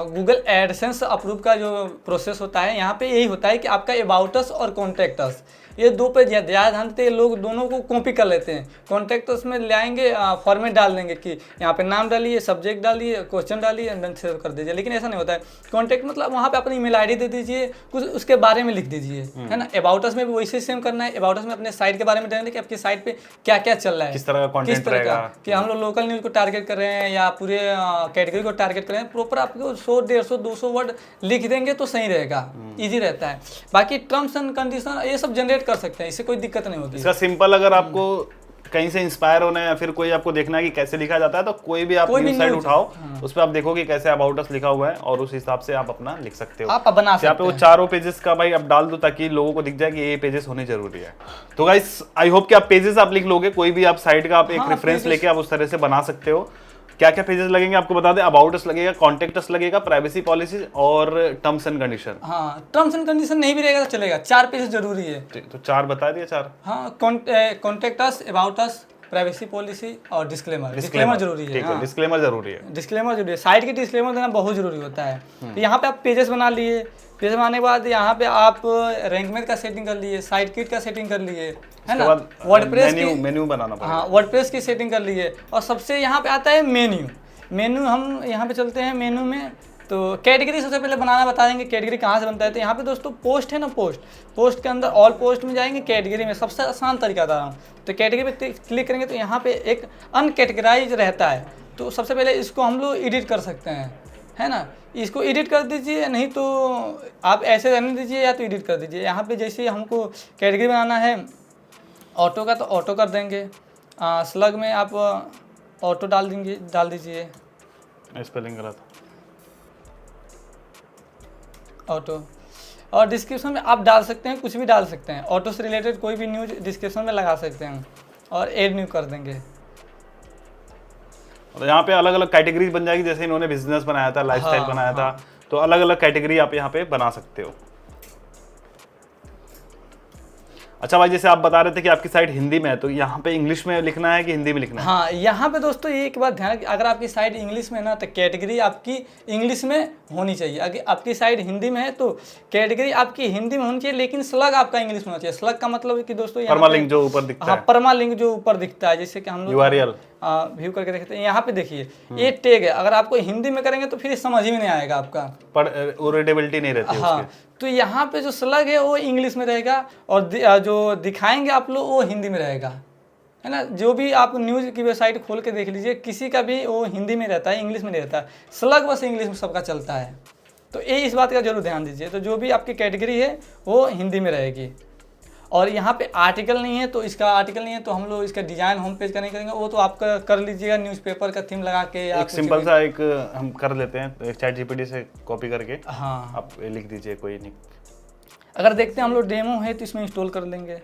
गूगल एडसेंस अप्रूव का जो प्रोसेस होता है, यहाँ पे यही होता है कि आपका अबाउट अस और कॉन्टैक्ट अस, ये दो पे ज़्यादा ध्यान देते हैं लोग, दोनों को कॉपी कर लेते हैं। कॉन्टैक्ट अस में ले आएंगे, फॉर्मेट डाल देंगे कि यहाँ पे नाम डालिए, सब्जेक्ट डालिए, क्वेश्चन डालिए एंड देन सेव कर दीजिए। लेकिन ऐसा नहीं होता है। कॉन्टैक्ट मतलब वहाँ पे अपनी ईमेल आईडी दे दीजिए, कुछ उसके बारे में लिख दीजिए, है ना। अबाउट अस में भी वैसे सेम करना है। अबाउट अस में अपने साइट के बारे में डालेंगे कि आपकी साइट पे क्या क्या चल रहा है, किस तरह का कंटेंट रहेगा, कि हम लोग लोकल न्यूज़ को टारगेट कर रहे हैं या पूरे कैटेगरी को टारगेट कर रहे हैं। प्रॉपर आपको 100, 150, 200 वर्ड लिख देंगे तो सही रहेगा, ईजी रहता है। बाकी टर्म्स एंड कंडीशन ये सब जनरेट कर सकते हैं, इससे कोई दिक्कत नहीं होती। इसका सिंपल, अगर आपको कहीं से इंस्पायर होना है या फिर कोई आपको देखना है कि कैसे लिखा जाता है, तो कोई भी आप न्यूज़ साइट उठाओ, उस पर आप देखोगे कैसे अबाउट अस लिखा हुआ है और उस हिसाब से आप अपना लिख सकते हो। आप बना सकते हैं। वो चारों पेजेस का भाई आप डाल दो ताकि लोगों को दिख जाए कि ये पेजेस होने जरूरी है। तो गाइस आई होप कि आप पेजेस आप लिख लोगे, कोई भी आप साइट का आप एक रेफरेंस लेके आप उस तरह से बना सकते हो। क्या क्या पेजेस लगेंगे आपको बता दें। अबाउट अस लगेगा, कॉन्टैक्ट अस लगेगा, प्राइवेसी पॉलिसी और टर्म्स एंड कंडीशन। हाँ, टर्म्स एंड कंडीशन नहीं भी रहेगा तो चलेगा, 4 पेजेस जरूरी है। तो 4 बता दिए, 4। हाँ, contact us, about us, privacy policy और डिस्क्लेमर जरूरी है। ठीक है, डिस्क्लेमर जरूरी है। डिस्क्लेमर जरूरी है, साइट की डिस्क्लेमर देना बहुत जरूरी होता है। तो यहाँ पे आप पेजेस बना लिए, पेज बनाने के बाद यहाँ पे आप रैंकमेट का सेटिंग कर लिए, साइट किट का सेटिंग कर लिए, है ना। वर्डप्रेस की मेन्यू बनाना पड़ेगा। हाँ, वर्डप्रेस की सेटिंग कर लिए। और सबसे यहाँ पे आता है मेन्यू। हम यहाँ पे चलते हैं मेन्यू में। तो कैटेगरी सबसे पहले बनाना बता देंगे, कैटेगरी कहाँ से बनता है। तो यहाँ पे दोस्तों पोस्ट है ना, पोस्ट के अंदर ऑल पोस्ट में जाएंगे, कैटेगरी में सबसे आसान तरीका बता रहा हूँ। तो कैटेगरी पे क्लिक करेंगे तो यहाँ पे एक अनकैटेगराइज रहता है। तो सबसे पहले इसको हम लोग एडिट कर सकते हैं, है ना। इसको एडिट कर दीजिए, नहीं तो आप ऐसे रहने दीजिए या तो एडिट कर दीजिए। यहाँ पे जैसे हमको कैटेगरी बनाना है ऑटो का, तो ऑटो कर देंगे। स्लग में आप ऑटो डाल दीजिए। स्पेलिंग गलत, ऑटो। और डिस्क्रिप्शन में आप डाल सकते हैं, कुछ भी डाल सकते हैं, ऑटो से रिलेटेड कोई भी न्यूज़ डिस्क्रिप्शन में लगा सकते हैं और ऐड न्यू कर देंगे। तो यहाँ पे अलग अलग कैटेगरी बन जाएगी। जैसे इन्होंने बिजनेस बनाया था, लाइफस्टाइल बनाया था, तो अलग अलग कैटेगरी आप यहाँ पे बना सकते हो। अच्छा भाई, जैसे आप बता रहे थे कि आपकी साइट हिंदी में है, तो यहाँ पे इंग्लिश में लिखना है कि हिंदी में लिखना है? हाँ, यहाँ पे दोस्तों ये एक बात ध्यान रखिए, अगर आपकी साइट इंग्लिश में है ना तो कैटेगरी आपकी इंग्लिश में होनी चाहिए। अगर आपकी साइट हिंदी में है तो कैटेगरी आपकी हिंदी में होनी चाहिए, लेकिन स्लग आपका इंग्लिश में होना चाहिए। स्लग का मतलब है कि दोस्तों परमालिंक जो ऊपर दिखता है। परमालिंक जो ऊपर दिखता है, जैसे कि हम लोग URL व्यू करके देखते हैं। यहाँ पे देखिए ये टैग है, अगर आपको हिंदी में करेंगे तो फिर समझ ही में नहीं आएगा आपका, रीडेबिलिटी नहीं रहती हाँ। उसकी। तो यहाँ पे जो स्लग है वो इंग्लिश में रहेगा और जो दिखाएंगे आप लोग वो हिंदी में रहेगा, है ना। जो भी आप न्यूज़ की वेबसाइट खोल के देख लीजिए, किसी का भी वो हिंदी में रहता है, इंग्लिश में नहीं रहता है। स्लग बस इंग्लिश में सबका चलता है। तो ये इस बात का जरूर ध्यान दीजिए। तो जो भी आपकी कैटेगरी है वो हिंदी में रहेगी। और यहाँ पे आर्टिकल नहीं है, तो इसका आर्टिकल नहीं है तो हम लोग इसका डिजाइन होम पेज का नहीं करेंगे, वो तो आप कर लीजिएगा न्यूज़पेपर का थीम लगा के। एक सिंपल सा एक हम कर लेते हैं, चैट जीपीटी से कॉपी करके। हाँ, आप लिख दीजिए, कोई नहीं। अगर देखते हैं हम लोग डेमो है तो इसमें इंस्टॉल कर लेंगे।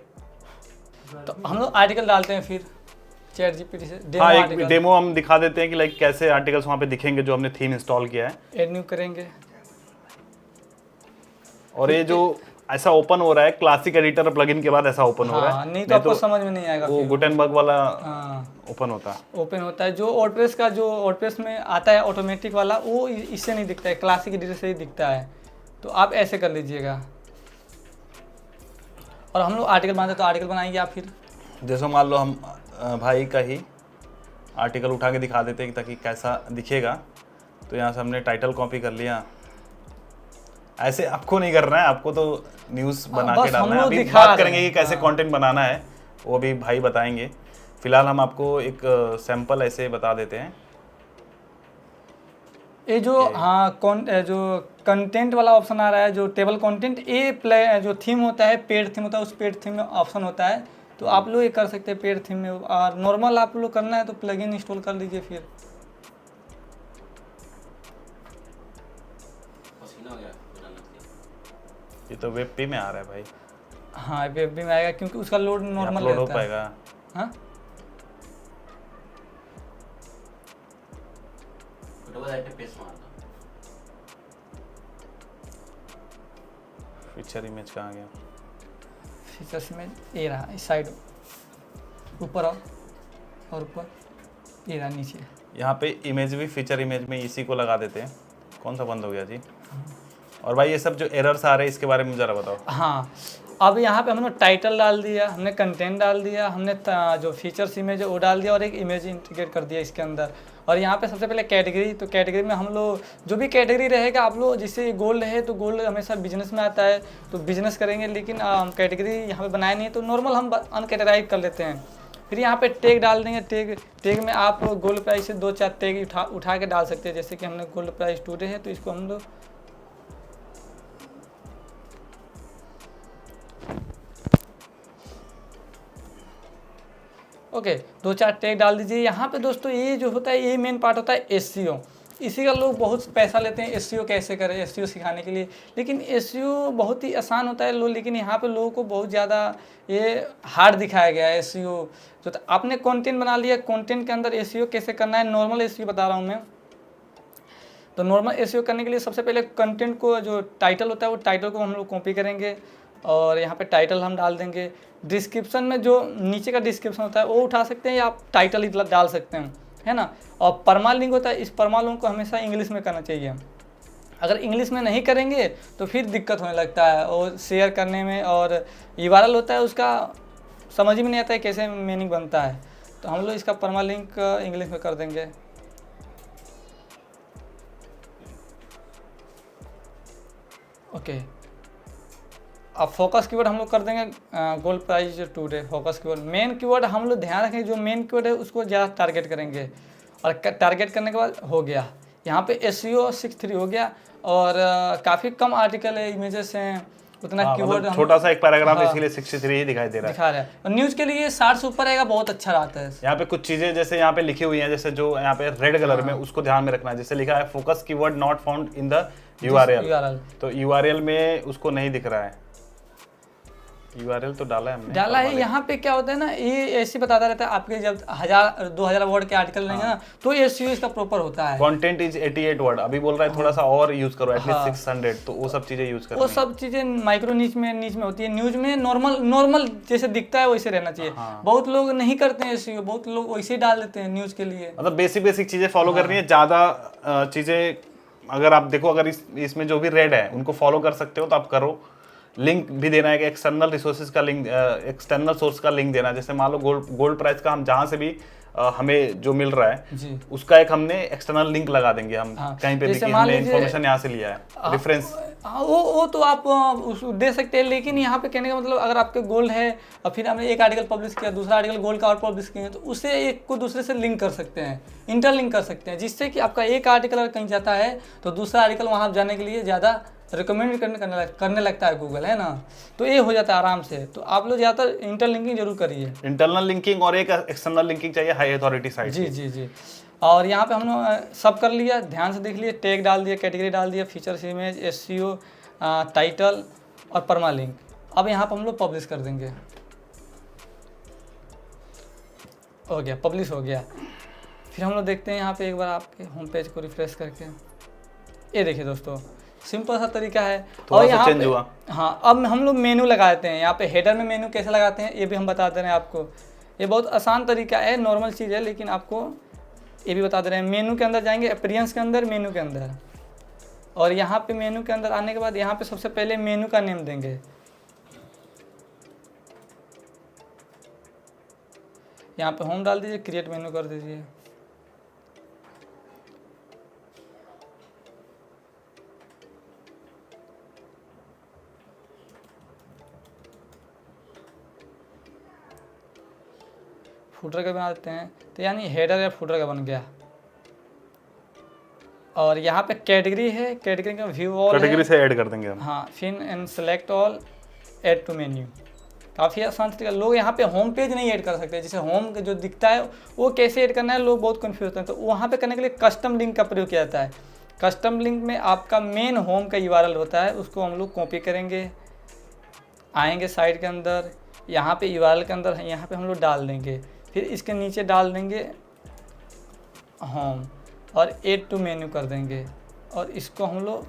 तो हम लोग आर्टिकल डालते हैं फिर चैट जीपीटी से। हाँ, एक डेमो हम दिखा देते हैं कि लाइक कैसे आर्टिकल्स वहाँ पे दिखेंगे जो हमने थीम इंस्टॉल किया है। ऐड न्यू करेंगे और ये जो ऐसा ओपन हो रहा है क्लासिक एडिटर प्लगइन के बाद ऐसा ओपन हो रहा है, नहीं तो आपको समझ में नहीं आएगा। वो गुटेनबर्ग वाला ओपन होता है जो वर्डप्रेस का जो वर्डप्रेस में आता है ऑटोमेटिक वाला, वो इससे नहीं दिखता है, क्लासिक एडिटर से ही दिखता है। तो आप ऐसे कर लीजिएगा। और हम लोग आर्टिकल बनाते तो आर्टिकल बनाएंगे आप फिर। जैसे मान लो हम भाई का ही आर्टिकल उठा के दिखा देते हैं ताकि कैसा दिखेगा। तो यहाँ से हमने टाइटल कॉपी कर लिया। ऐसे आपको नहीं करना है, आपको तो न्यूज़ बना के डालना है। अभी बात करेंगे कि कैसे कंटेंट बनाना है, वो भी भाई बताएंगे। फिलहाल हम आपको एक सैंपल ऐसे बता देते हैं। ये जो जो कंटेंट वाला ऑप्शन आ रहा है, जो टेबल कंटेंट, ये जो थीम होता है, पेड थीम होता है, उस पेड थीम में ऑप्शन होता है। तो आप लोग ये कर सकते हैं पेड थीम में। और नॉर्मल आप लोग करना है तो प्लगइन इंस्टॉल कर लीजिए फिर। ये तो वेब पे में आ रहा है भाई। हाँ, वेब भी में आएगा क्योंकि उसका लोड नॉर्मल रहता हो पाएगा। हाँ, फीचर इमेज कहाँ गया? फीचर्स में ये रहा, इस साइड ऊपर आओ और ऊपर, ये रहा नीचे। यहाँ पे इमेज भी, फीचर इमेज में इसी को लगा देते हैं। कौन सा बंद हो गया जी? और भाई ये सब जो एरर्स आ रहे हैं इसके बारे में ज़रा बताओ। हाँ, अब यहाँ पे हमने टाइटल डाल दिया, हमने कंटेंट डाल दिया, हमने जो फीचर्स इमेज है वो डाल दिया और एक इमेज इंटीग्रेट कर दिया इसके अंदर। और यहाँ पे सबसे पहले कैटेगरी, तो कैटेगरी में हम लोग जो भी कैटेगरी रहेगा, आप लोग जिससे गोल्ड है तो गोल्ड हमेशा बिजनेस में आता है तो बिजनेस करेंगे, लेकिन कैटेगरी यहाँ पे बनाए नहीं तो नॉर्मल हम अनकैटेगराइज कर लेते हैं। फिर यहाँ पे टैग डाल देंगे। टैग में आप गोल्ड प्राइस से 2-4 टैग उठा के डाल सकते हैं। जैसे कि हमने गोल्ड प्राइस टुडे है तो इसको हम लोग ओके 2-4 टैग डाल दीजिए। यहाँ पे दोस्तों ये जो होता है ये मेन पार्ट होता है एसईओ। इसी का लोग बहुत पैसा लेते हैं एसईओ कैसे करें, एसईओ सिखाने के लिए, लेकिन एसईओ बहुत ही आसान होता है लोग, लेकिन यहाँ पे लोगों को बहुत ज़्यादा ये हार्ड दिखाया गया है एसईओ। तो आपने कंटेंट बना लिया, कंटेंट के अंदर एसईओ कैसे करना है, नॉर्मल एसईओ बता रहा हूँ मैं। तो नॉर्मल एसईओ करने के लिए सबसे पहले कंटेंट को, जो टाइटल होता है वो टाइटल को हम लोग कॉपी करेंगे और यहाँ पे टाइटल हम डाल देंगे। डिस्क्रिप्शन में जो नीचे का डिस्क्रिप्शन होता है वो उठा सकते हैं या आप टाइटल ही डाल सकते हैं, है ना। और परमा लिंक होता है, इस परमा लिंक को हमेशा इंग्लिश में करना चाहिए। अगर इंग्लिश में नहीं करेंगे तो फिर दिक्कत होने लगता है और शेयर करने में, और यूआरएल होता है उसका समझ में नहीं आता है कैसे मीनिंग बनता है। तो हम लोग इसका परमा लिंक इंग्लिश में कर देंगे। ओके, अब फोकस कीवर्ड हम लोग कर देंगे gold price today. Focus keyword, main keyword हम लोग ध्यान रखें, जो मेन कीवर्ड है उसको ज़्यादा टारगेट करेंगे। और टारगेट करने के बाद हो गया यहाँ पे एसईओ 63 हो गया। और काफ़ी कम आर्टिकल है, इमेजेस हैं, उतना कीवर्ड छोटा सा एक पैराग्राफ है, इसलिए 63 ही दिखाई दे रहा है। और न्यूज़ के लिए 60 से ऊपर रहेगा, बहुत अच्छा रहता है। यहाँ पे कुछ चीजें जैसे यहाँ पे लिखी हुई हैं, जैसे जो यहाँ पे रेड कलर में, उसको ध्यान में रखना है। जैसे लिखा है focus keyword not found in the URL, तो यूआरएल में उसको नहीं दिख रहा है। यूआरएल तो डाला है हमने, डाला है। यहाँ पे क्या होता है ना, ये ऐसे बताता रहता है आपके जब 1000-2000 वर्ड के आर्टिकल लेंगे ना तो एसईओ इसका प्रॉपर होता है। कंटेंट इज 88 वर्ड, अभी बोल रहा है थोड़ा सा और यूज करो, एटलीस्ट 600, तो वो सब चीजें यूज करो। वो सब चीजें माइक्रो नीच में होती है। न्यूज में नॉर्मल जैसे दिखता है वैसे रहना चाहिए। बहुत लोग नहीं करते हैं एसईओ, बहुत लोग वैसे ही डाल देते हैं न्यूज के लिए। मतलब बेसिक चीजें फॉलो करनी है। ज्यादा चीजें अगर आप देखो, अगर इसमें जो भी रेड है उनको फॉलो कर सकते हो तो आप करो। लिंक भी देना है कि एक्सटर्नल रिसोर्सेज का लिंक, एक्सटर्नल सोर्स का लिंक देना है। जैसे मान लो गोल्ड प्राइस का हम जहाँ से भी हमें जो मिल रहा है जी, उसका एक हमने एक्सटर्नल लिंक लगा देंगे हम। कहीं पे भी कि हमने इन्फॉर्मेशन यहाँ से लिया है, रेफरेंस। वो तो आप दे सकते हैं, लेकिन यहाँ पे कहने का मतलब अगर आपके गोल्ड है और फिर हमने एक आर्टिकल पब्लिश किया, दूसरा आर्टिकल गोल्ड का और पब्लिश किया, तो उससे एक को दूसरे से लिंक कर सकते हैं, इंटरलिंक कर सकते हैं, जिससे कि आपका एक आर्टिकल अगर कहीं जाता है तो दूसरा आर्टिकल वहाँ जाने के लिए ज़्यादा रिकमेंड करने लगता है गूगल, है ना। तो ये हो जाता है आराम से। तो आप लोग ज़्यादातर इंटरलिंकिंग जरूर करिए। इंटरनल लिंकिंग और एक एक्सटर्नल लिंकिंग चाहिए हाई अथॉरिटी साइट। जी। और यहाँ पे हमने सब कर लिया, ध्यान से देख लिए। टैग डाल दिया, कैटेगरी डाल दिया, फीचर्स, इमेज, एसईओ, टाइटल और परमा लिंक। अब यहाँ पे हम लोग पब्लिश कर देंगे। हो गया, पब्लिश हो गया। फिर हम लोग देखते हैं यहाँ पे एक बार आपके होम पेज को रिफ्रेश करके। ये देखिए दोस्तों, सिंपल सा तरीका है। और यहाँ पे हुआ। हाँ, अब हम लोग मेनू लगा देते हैं। यहाँ पे हेडर में मेनू कैसे लगाते हैं ये भी हम बता दे रहे हैं आपको। ये बहुत आसान तरीका है, नॉर्मल चीज़ है, लेकिन आपको ये भी बता दे रहे हैं। मेनू के अंदर जाएंगे, अपीयरेंस के अंदर, मेनू के अंदर, और यहाँ पे मेनू के अंदर आने के बाद यहाँ पे सबसे पहले मेनू का नेम देंगे। यहाँ पे होम डाल दीजिए, क्रिएट मेनू कर दीजिए। फुटर का बना देते हैं, तो यानी हेडर या फुटर का बन गया। और यहाँ पे कैटेगरी है, कैटेगरी का व्यू ऑल, कैटेगरी से ऐड कर देंगे हम। हाँ, फिर and select all, add to menu. काफ़ी आसान तरीका। लोग यहाँ पे होम पेज नहीं ऐड कर सकते, जैसे होम जो दिखता है वो कैसे ऐड करना है, लोग बहुत कन्फ्यूज होते हैं। तो वहाँ पे करने के लिए कस्टम लिंक का प्रयोग किया जाता है। कस्टम लिंक में आपका मेन होम का यूआरएल होता है, उसको हम लोग कॉपी करेंगे, आएंगे साइट के अंदर, यहाँ पे यूआरएल के अंदर यहाँ पे हम लोग डाल देंगे। फिर इसके नीचे डाल देंगे होम और ऐड टू मेन्यू कर देंगे, और इसको हम लोग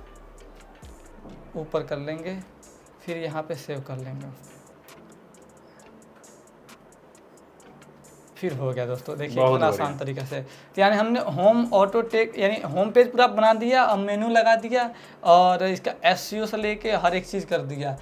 ऊपर कर लेंगे। फिर यहाँ पे सेव कर लेंगे। फिर हो गया दोस्तों, देखिए बहुत कितना बढ़िया। आसान तरीके से। तो यानी हमने होम ऑटो टेक यानी होम पेज पूरा बना दिया और मेनू लगा दिया और इसका एसईओ से लेके हर एक चीज़ कर दिया।